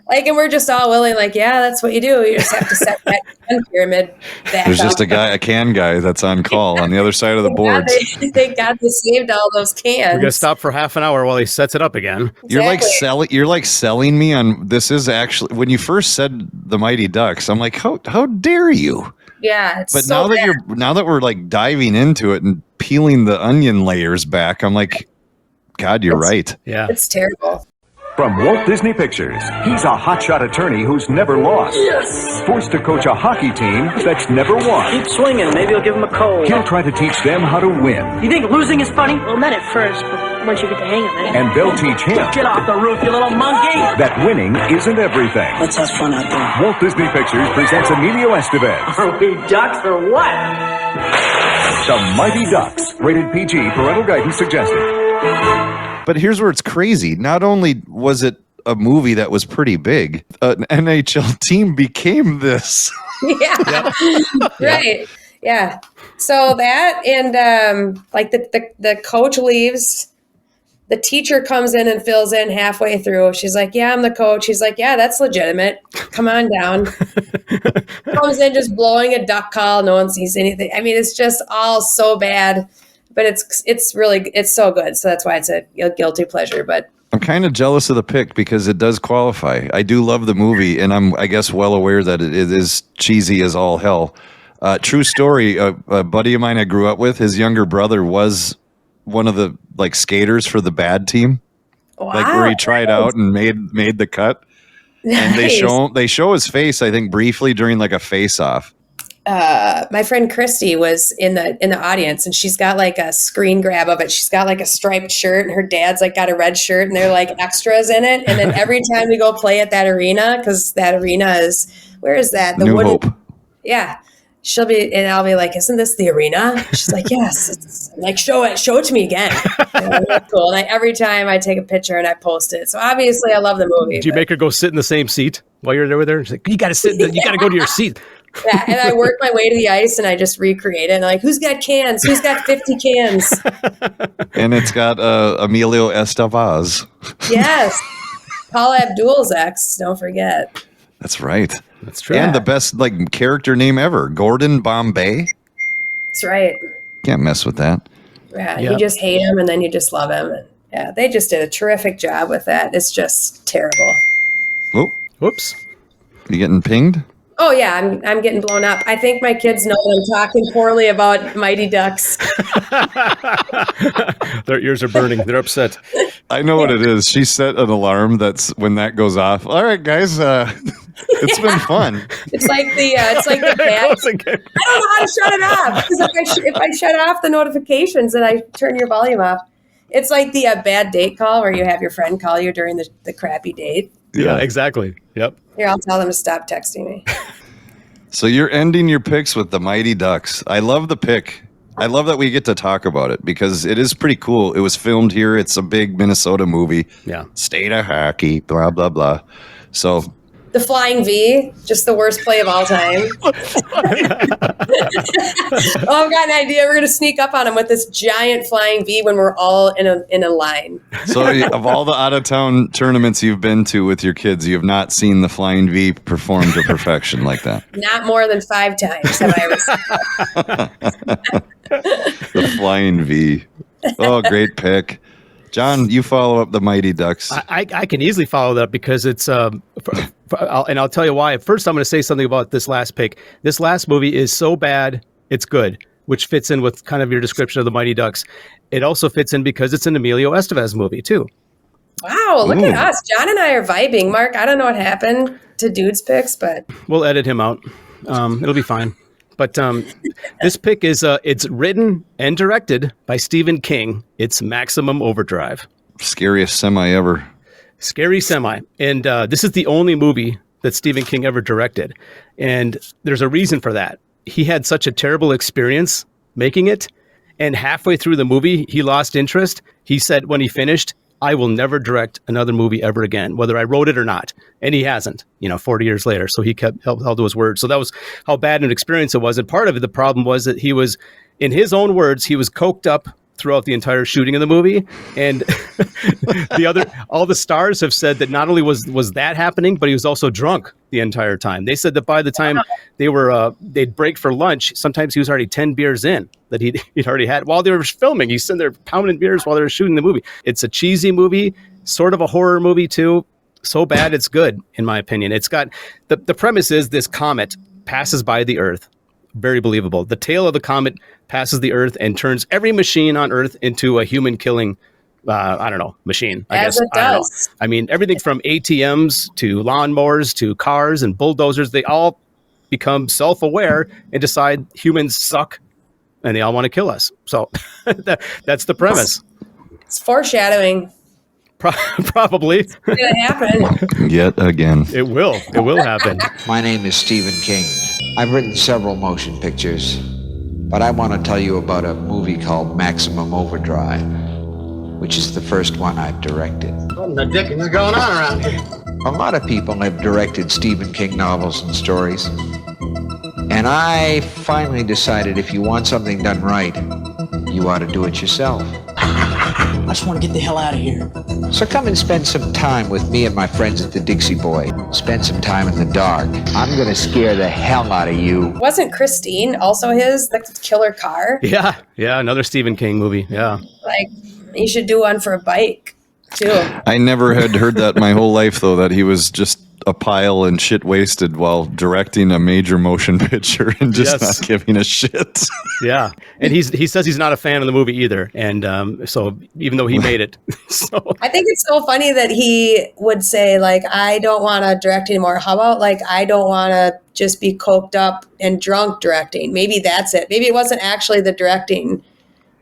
Like, and we're just all willing, like, yeah, that's what you do. You just have to set that can pyramid back There's up. just a can guy that's on call on the other side of the board. Thank God they saved all those cans. We're gonna stop for half an hour while he sets it up again. Exactly. You're like selling me on this. Is actually, when you first said the Mighty Ducks, I'm like, how dare you? Yeah, it's But so now that we're like diving into it and peeling the onion layers back, I'm like, God, you're right. Yeah, it's terrible. From Walt Disney Pictures, he's a hotshot attorney who's never lost. Yes! Forced to coach a hockey team that's never won. Keep swinging. Maybe I'll give him a cold. He'll try to teach them how to win. You think losing is funny? Well, not at first, but once you get the hang of it. And they'll teach him. Get off the roof, you little monkey! That winning isn't everything. Let's have fun out there. Walt Disney Pictures presents Emilio Estevez. Are we ducks or what? The Mighty Ducks. Rated PG. Parental guidance suggested. But here's where it's crazy. Not only was it a movie that was pretty big, an NHL team became this. Yeah. Right. Yeah. So that, and like the coach leaves, the teacher comes in and fills in halfway through. She's like, yeah, I'm the coach. He's like, yeah, that's legitimate. Come on down. Comes in just blowing a duck call. No one sees anything. I mean, it's just all so bad. But it's really so good. So that's why it's a guilty pleasure. But I'm kind of jealous of the pick because it does qualify. I do love the movie, and I'm, I guess, well aware that it is cheesy as all hell. True story, a buddy of mine I grew up with, his younger brother was one of the like skaters for the bad team. Wow. Like where he tried out and made the cut. Nice. And they show his face, I think, briefly during like a face-off. My friend Christy was in the audience, and she's got like a screen grab of it. She's got like a striped shirt, and her dad's like got a red shirt, and they're like extras in it. And then every time we go play at that arena, because that arena is, where is that? New Hope. Yeah. She'll be, and I'll be like, isn't this the arena? She's like, yes. I'm like, show it to me again. That's cool. And every time I take a picture and I post it. So obviously I love the movie. Do you make her go sit in the same seat while you're there with her? She's like, you got to sit, you got to go to your seat. Yeah, and I work my way to the ice and I just recreate it. And like, who's got cans? Who's got 50 cans? And it's got Emilio Estevez. Yes. Paula Abdul's ex, don't forget. That's right. That's true. And the best character name ever, Gordon Bombay. That's right. Can't mess with that. Yeah, you just hate him and then you just love him. And yeah, they just did a terrific job with that. It's just terrible. Oh, whoops! You getting pinged? Oh yeah, I'm getting blown up. I think my kids know that I'm talking poorly about Mighty Ducks. Their ears are burning. They're upset. I know what it is. She set an alarm that's when that goes off. All right, guys, it's been fun. It's like the cat. I don't know how to shut it off because if I shut off the notifications, then I turn your volume off. It's like the bad date call where you have your friend call you during the crappy date. Yeah, exactly. Yep. Here, I'll tell them to stop texting me. So you're ending your picks with the Mighty Ducks. I love the pick. I love that we get to talk about it because it is pretty cool. It was filmed here. It's a big Minnesota movie. Yeah. State of hockey, blah, blah, blah. So The Flying V, just the worst play of all time. Oh, I've got an idea. We're going to sneak up on him with this giant Flying V when we're all in a line. So of all the out-of-town tournaments you've been to with your kids, you have not seen the Flying V performed to perfection like that. Not more than 5 times have I ever seen that. The Flying V. Oh, great pick. John, you follow up the Mighty Ducks. I can easily follow that because it's and I'll tell you why. First, I'm going to say something about this last pick. This last movie is so bad, it's good, which fits in with kind of your description of the Mighty Ducks. It also fits in because it's an Emilio Estevez movie, too. Wow, look at us. John and I are vibing. Mark, I don't know what happened to Dude's picks, but... We'll edit him out. It'll be fine. But this pick is it's written and directed by Stephen King. It's Maximum Overdrive. Scariest semi ever. Scary semi. And this is the only movie that Stephen King ever directed. And there's a reason for that. He had such a terrible experience making it. And halfway through the movie, he lost interest. He said when he finished, I will never direct another movie ever again, whether I wrote it or not. And he hasn't, 40 years later. So he held to his word. So that was how bad an experience it was. And part of it, the problem was that he was, in his own words, he was coked up throughout the entire shooting of the movie. And all the stars have said that not only was that happening, but he was also drunk the entire time. They said that by the time they'd break for lunch, sometimes he was already 10 beers in that he'd already had while they were filming. He's sitting there pounding beers while they were shooting the movie. It's a cheesy movie, sort of a horror movie too. So bad it's good, in my opinion. It's got the premise is this comet passes by the Earth. Very believable. The tail of the comet passes the Earth and turns every machine on Earth into a human-killing, machine. I guess. As it does. I mean, everything from ATMs to lawnmowers to cars and bulldozers, they all become self-aware and decide humans suck and they all want to kill us. So that's the premise. It's foreshadowing. Probably. It's going to happen. Yet again. It will happen. My name is Stephen King. I've written several motion pictures, but I want to tell you about a movie called Maximum Overdrive, which is the first one I've directed. What in the dickens is going on around here? A lot of people have directed Stephen King novels and stories, and I finally decided if you want something done right, you ought to do it yourself. I just want to get the hell out of here. So come and spend some time with me and my friends at the Dixie Boy. Spend some time in the dark. I'm going to scare the hell out of you. Wasn't Christine also the killer car? Yeah, another Stephen King movie, yeah. Like, you should do one for a bike, too. I never had heard that my whole life, though, that he was just a pile and shit wasted while directing a major motion picture and just not giving a shit. Yeah. And he says he's not a fan of the movie either. And so even though he made it. I think it's so funny that he would say, like, I don't want to direct anymore. How about, like, I don't want to just be coked up and drunk directing? Maybe that's it. Maybe it wasn't actually the directing.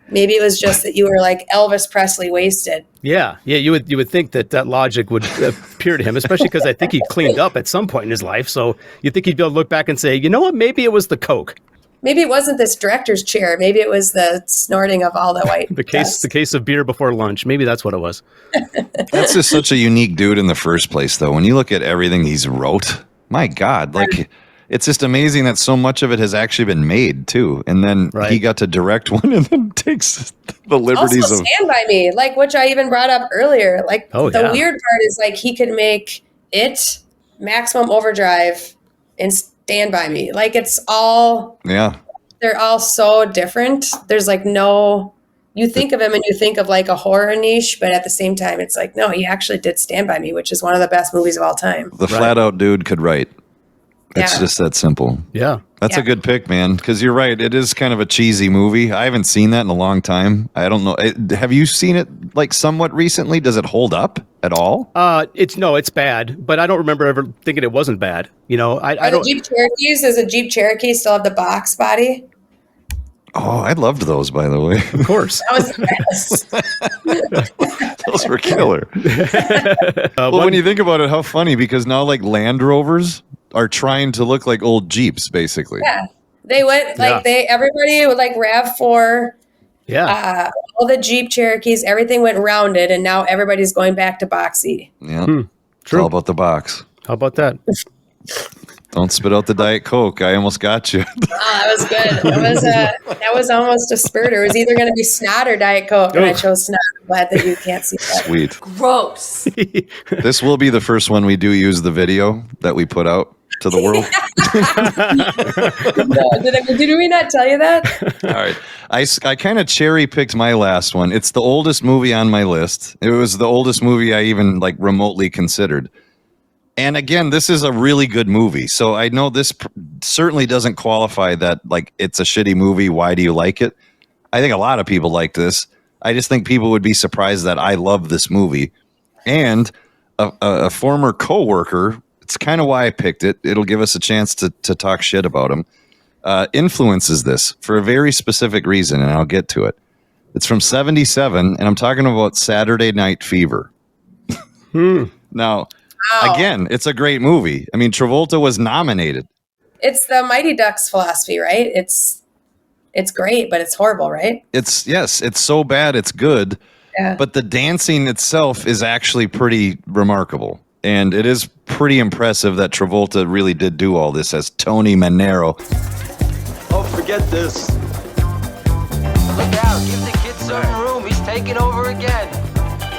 Maybe it was just that you were like Elvis Presley wasted. Yeah. You would think that logic would appear to him, especially because I think he cleaned up at some point in his life. So you'd think he'd be able to look back and say, you know what? Maybe it was the coke. Maybe it wasn't this director's chair. Maybe it was the snorting of all the white. The case of beer before lunch. Maybe that's what it was. That's just such a unique dude in the first place, though. When you look at everything he's wrote, my God, like it's just amazing that so much of it has actually been made too. And then he got to direct one and then takes the liberties also of Stand By Me, like which I even brought up earlier. Like the weird part is like he could make it, Maximum Overdrive, and Stand By Me. Like it's all they're all so different. There's like no, you think of him and you think of like a horror niche, but at the same time it's like, no, he actually did Stand By Me, which is one of the best movies of all time. the flat out dude could write. It's just that simple. Yeah. That's a good pick, man. Because you're right. It is kind of a cheesy movie. I haven't seen that in a long time. I don't know. Have you seen it like somewhat recently? Does it hold up at all? It's bad, but I don't remember ever thinking it wasn't bad. You know, I don't. The Jeep Cherokees, does a Jeep Cherokee still have the box body? Oh, I loved those, by the way. Of course. That was the best. Those were killer. When you think about it, how funny, because now like Land Rovers are trying to look like old Jeeps, basically. Yeah. They went like everybody would like RAV4. Yeah. All the Jeep Cherokees, everything went rounded, and now everybody's going back to boxy. Yeah. True. It's all about the box. How about that? Don't spit out the Diet Coke. I almost got you. That was good. That was almost a spurter. It was either going to be snot or Diet Coke, and I chose snot. I'm glad that you can't see that. Sweet. Gross. This will be the first one we do use the video that we put out to the world. No, did we not tell you that? All right. I kind of cherry picked my last one. It's the oldest movie on my list. It was the oldest movie I even like remotely considered. And again, this is a really good movie. So I know this certainly doesn't qualify that like it's a shitty movie. Why do you like it? I think a lot of people like this. I just think people would be surprised that I love this movie. And a former coworker, it's kind of why I picked it. It'll give us a chance to talk shit about him. Influences this for a very specific reason, and I'll get to it. It's from '77, and I'm talking about Saturday Night Fever. Now, again, it's a great movie. I mean, Travolta was nominated. It's the Mighty Ducks philosophy, right? It's great, but it's horrible, right? It's so bad, it's good. Yeah. But the dancing itself is actually pretty remarkable. And it is pretty impressive that Travolta really did do all this as Tony Manero. Oh, forget this. Look out, give the kid some room. He's taking over again.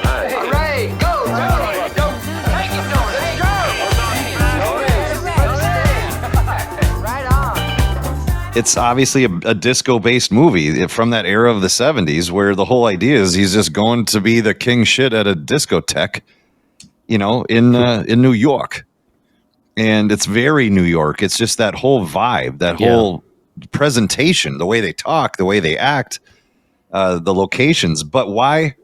All right, go, Tony. Don't take it, Tony. Let's go. Right on. It's obviously a disco-based movie from that era of the 70s where the whole idea is he's just going to be the king shit at a discotheque, you know, in New York. And it's very New York. It's just that whole vibe, that whole presentation, the way they talk, the way they act, the locations. But why?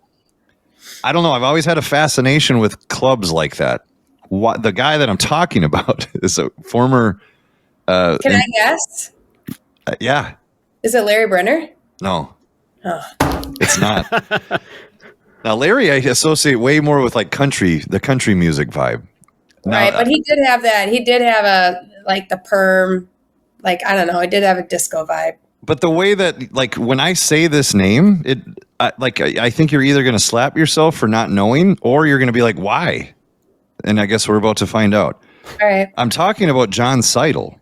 I don't know. I've always had a fascination with clubs like that. The guy that I'm talking about is a former... Can I guess? Yeah. Is it Larry Brenner? No. Oh. It's not. Now, Larry, I associate way more with like the country music vibe. Now, Right, but he did have that. He did have the perm, like, I don't know. It did have a disco vibe. But the way that, like, when I say this name, I think you're either going to slap yourself for not knowing, or you're going to be like, why? And I guess we're about to find out. All right. I'm talking about John Seidel.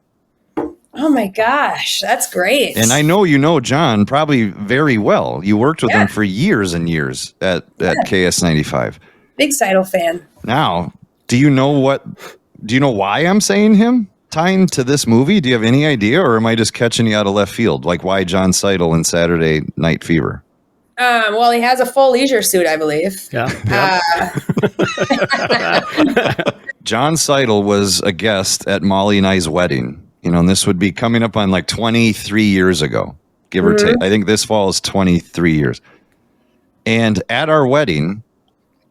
Oh my gosh, that's great. And I know you know John probably very well. You worked with him for years and years at KS95. Big Seidel fan. Now, do you know why I'm saying him? Tying to this movie? Do you have any idea, or am I just catching you out of left field? Like, why John Seidel in Saturday Night Fever? Well, he has a full leisure suit, I believe. Yeah. John Seidel was a guest at Molly and I's wedding. You know, and this would be coming up on like 23 years ago, give or take. I think this fall is 23 years. And at our wedding,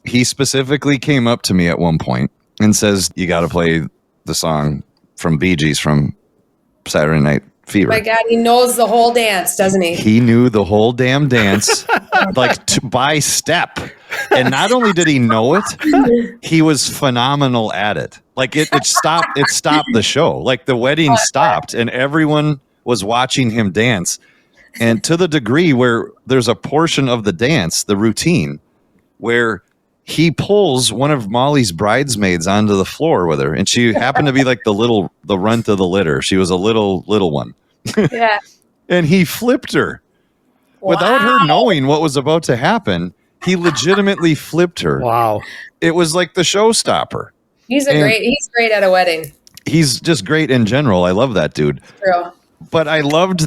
he specifically came up to me at one point and says, you got to play the song from Bee Gees from Saturday Night Fever. My God, he knows the whole dance, doesn't he? He knew the whole damn dance, like by step. And not only did he know it, he was phenomenal at it. Like it stopped the show. Like the wedding stopped and everyone was watching him dance. And to the degree where there's a portion of the dance, the routine, where he pulls one of Molly's bridesmaids onto the floor with her, and she happened to be like the runt of the litter. She was a little one. Yeah. And he flipped her without her knowing what was about to happen. He legitimately flipped her. Wow. It was like the showstopper. He's great at a wedding. He's just great in general. I love that dude. True. But I love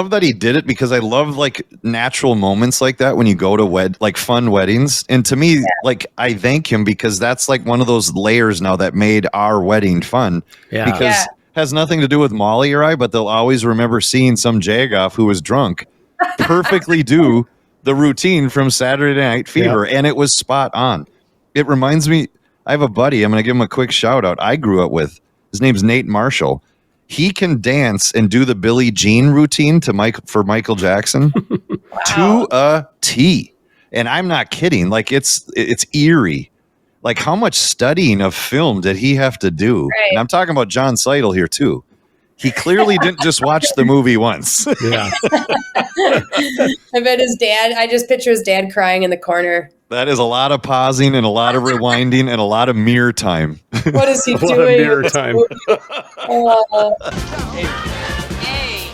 that he did it because I love like natural moments like that when you go to fun weddings. And to me, like I thank him because that's like one of those layers now that made our wedding fun. Yeah. Because it has nothing to do with Molly or I, but they'll always remember seeing some jagoff who was drunk perfectly do the routine from Saturday Night Fever. And it was spot on. It reminds me, I have a buddy, I'm going to give him a quick shout out. I grew up with, his name's Nate Marshall. He can dance and do the Billie Jean routine for Michael Jackson to a T. And I'm not kidding. Like it's eerie. Like how much studying of film did he have to do? Right. And I'm talking about John Seidel here too. He clearly didn't just watch the movie once. Yeah. I bet his dad, I just picture his dad crying in the corner. That is a lot of pausing and a lot of rewinding and a lot of mirror time. What is he doing? A lot of mirror time. Hey,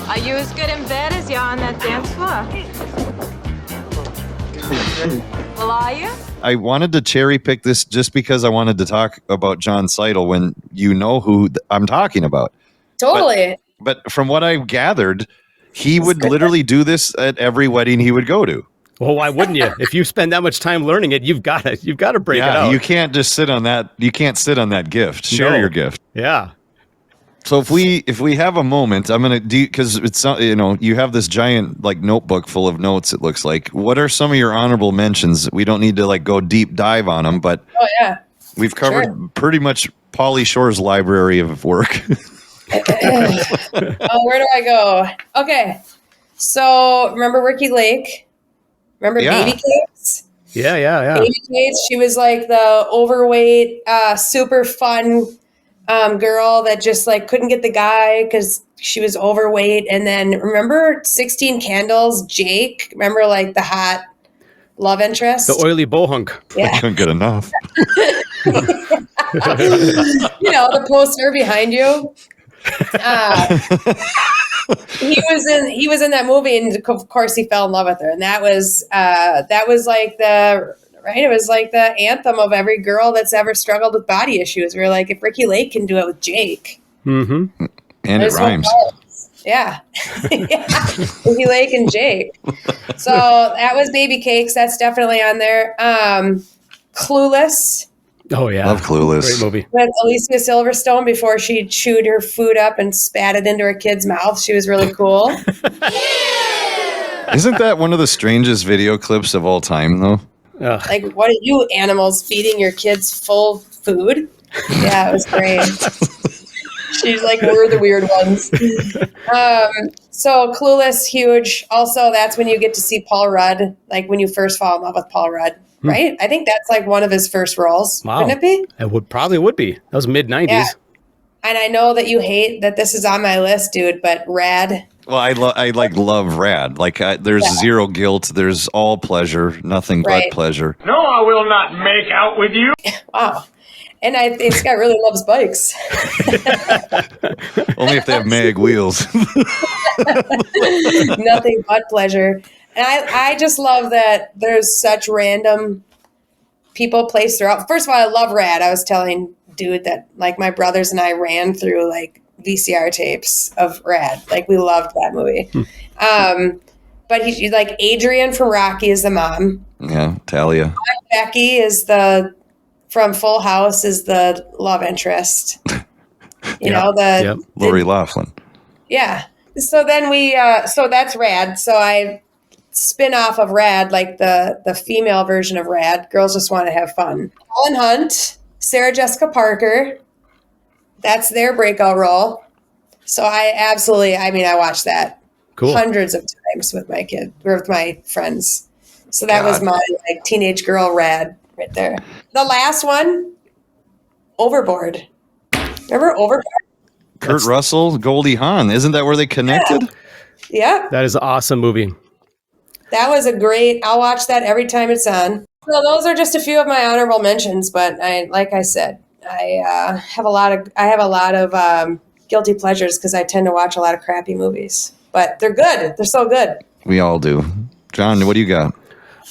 are you as good in bed as you are on that dance floor? Well, are you? I wanted to cherry pick this just because I wanted to talk about John Seidel when you know who I'm talking about. Totally. But from what I've gathered, he would literally do this at every wedding he would go to. Well, why wouldn't you? If you spend that much time learning it, you've got to break it out. You can't just sit on that. You can't sit on that gift. Share your gift. Yeah. So if we have a moment, I'm gonna do because it's you have this giant like notebook full of notes. It looks like. What are some of your honorable mentions? We don't need to like go deep dive on them, but we've covered pretty much Pauly Shore's library of work. Where do I go? Okay, so remember Ricky Lake? Remember Baby Cakes? Yeah. Baby Cakes. She was like the overweight, super fun girl that just like couldn't get the guy because she was overweight. And then remember 16 Candles, Jake? Remember like the hot love interest? The oily bohunk. Yeah. I couldn't get enough. The poster behind you. He was in that movie, and of course he fell in love with her, and that was like it was like the anthem of every girl that's ever struggled with body issues. We're like, if Ricky Lake can do it with Jake, and it rhymes. Yeah. Ricky Lake and Jake. So that was Baby Cakes. That's definitely on there. Clueless. Oh yeah, love Clueless. Great movie. With Alicia Silverstone before she chewed her food up and spat it into her kid's mouth. She was really cool. Isn't that one of the strangest video clips of all time, though? Like, what are you animals feeding your kids full food? Yeah, it was great. She's like, we're the weird ones. So Clueless, huge. Also, that's when you get to see Paul Rudd, like when you first fall in love with Paul Rudd. Right? I think that's like one of his first roles. Wow. Wouldn't it be? It probably would be. That was mid-90s. Yeah. And I know that you hate that this is on my list, dude, but Rad. Well, I love Rad. Like there's zero guilt. There's all pleasure, nothing but pleasure. No, I will not make out with you. Wow. And this guy really loves bikes. Only if they have mag wheels. Nothing but pleasure. And I just love that there's such random people placed throughout. First of all, I love Rad. I was telling dude that like my brothers and I ran through like VCR tapes of Rad. Like we loved that movie. But he's like Adrian from Rocky is the mom. Yeah, Talia. Becky is from Full House is the love interest. Lori Loughlin. Yeah. So then so that's Rad. So I spin off of Rad, like the female version of Rad. Girls Just Want to Have Fun. Helen Hunt, Sarah Jessica Parker. That's their breakout role. So I watched that hundreds of times with my kid or with my friends. So that was my like teenage girl Rad right there. The last one, Overboard. Remember Overboard? Kurt Russell, Goldie Hawn. Isn't that where they connected? Yeah. That is an awesome movie. That was I'll watch that every time it's on. So those are just a few of my honorable mentions, but like I said, I have a lot of guilty pleasures because I tend to watch a lot of crappy movies, but they're good. They're so good. We all do. John, what do you got?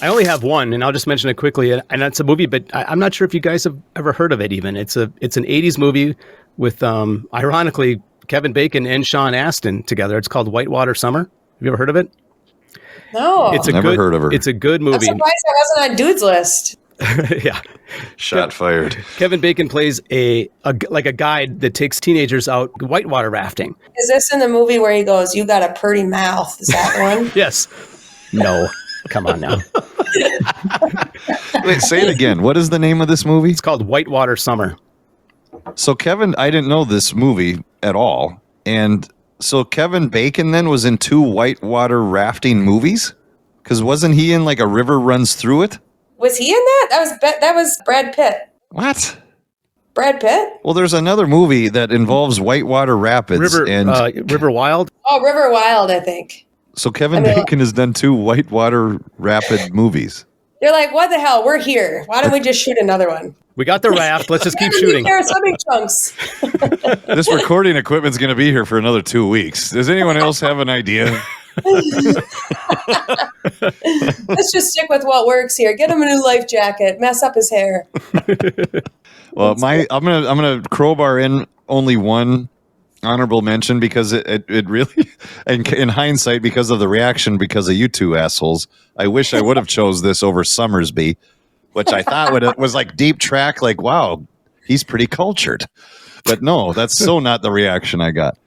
I only have one, and I'll just mention it quickly. And that's a movie, but I'm not sure if you guys have ever heard of it. Even it's an '80s movie with, ironically, Kevin Bacon and Sean Astin together. It's called Whitewater Summer. Have you ever heard of it? No, Never heard of her. It's a good movie. I'm surprised I wasn't on Dude's list. Yeah, shot fired. Kevin Bacon plays a guide that takes teenagers out whitewater rafting. Is this in the movie where he goes, "You got a pretty mouth"? Is that one? Yes. No. Come on now. Wait, say it again. What is the name of this movie? It's called Whitewater Summer. So Kevin, I didn't know this movie at all. And so Kevin Bacon then was in 2 whitewater rafting movies? Because wasn't he in like A River Runs Through It? Was he in that? That was Brad Pitt. What? Brad Pitt? Well, there's another movie that involves whitewater rapids. River Wild? Oh, River Wild, I think. So Kevin Bacon has done 2 whitewater rapid movies. They're like, what the hell? We're here. Why don't we just shoot another one? We got the raft. Let's just keep shooting. There are swimming trunks. This recording equipment's going to be here for another 2 weeks. Does anyone else have an idea? Let's just stick with what works here. Get him a new life jacket. Mess up his hair. Well, I'm gonna crowbar in only one honorable mention because it really, in hindsight, because of the reaction, because of you two assholes, I wish I would have chose this over Summersby, which I thought was like deep track, like, wow, he's pretty cultured. But no, that's so not the reaction I got.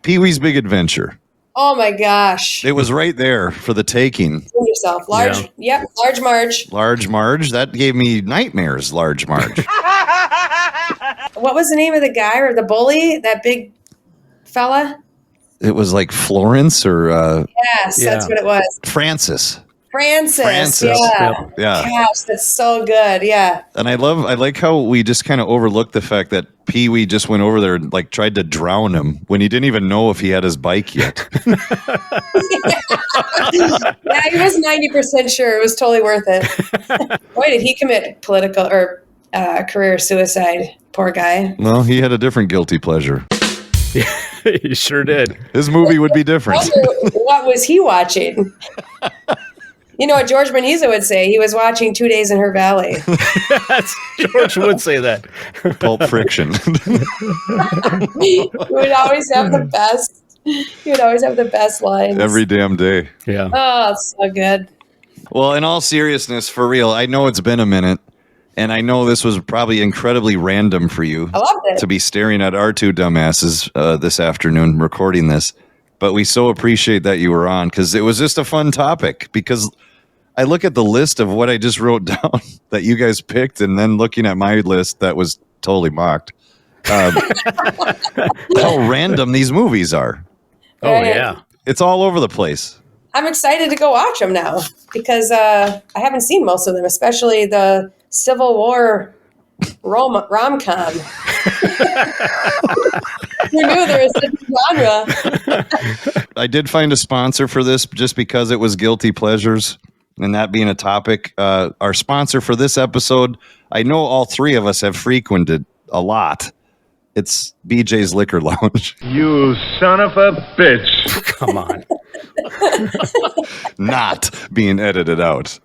Pee-wee's Big Adventure. Oh my gosh. It was right there for the taking. Kill yourself. Large Marge. Large Marge. That gave me nightmares, Large Marge. What was the name of the guy or the bully? That big fella? It was like Florence or... yes, that's what it was. Francis. Francis. Yeah. Gosh, that's so good. Yeah. And I like how we just kind of overlooked the fact that Pee-wee just went over there and like tried to drown him when he didn't even know if he had his bike yet. Yeah, he was 90% sure it was totally worth it. Boy, did he commit political or career suicide. Poor guy. No, he had a different guilty pleasure. He sure did. His movie would be different. What was he watching? You know what George Meneza would say? He was watching 2 Days in Her Valley. George would say that. Pulp Friction. He would always have the best. He would always have the best lines. Every damn day. Yeah. Oh, it's so good. Well, in all seriousness, for real, I know it's been a minute, and I know this was probably incredibly random for you. I loved it. To be staring at our 2 dumbasses this afternoon recording this. But we so appreciate that you were on because it was just a fun topic because I look at the list of what I just wrote down that you guys picked and then looking at my list that was totally mocked. How random these movies are. Oh, yeah. It's all over the place. I'm excited to go watch them now because I haven't seen most of them, especially the Civil War rom-com. Who knew there was such a genre? I did find a sponsor for this just because it was guilty pleasures. And that being a topic, our sponsor for this episode, I know all 3 of us have frequented a lot. It's BJ's Liquor Lounge. You son of a bitch. Come on. Not being edited out.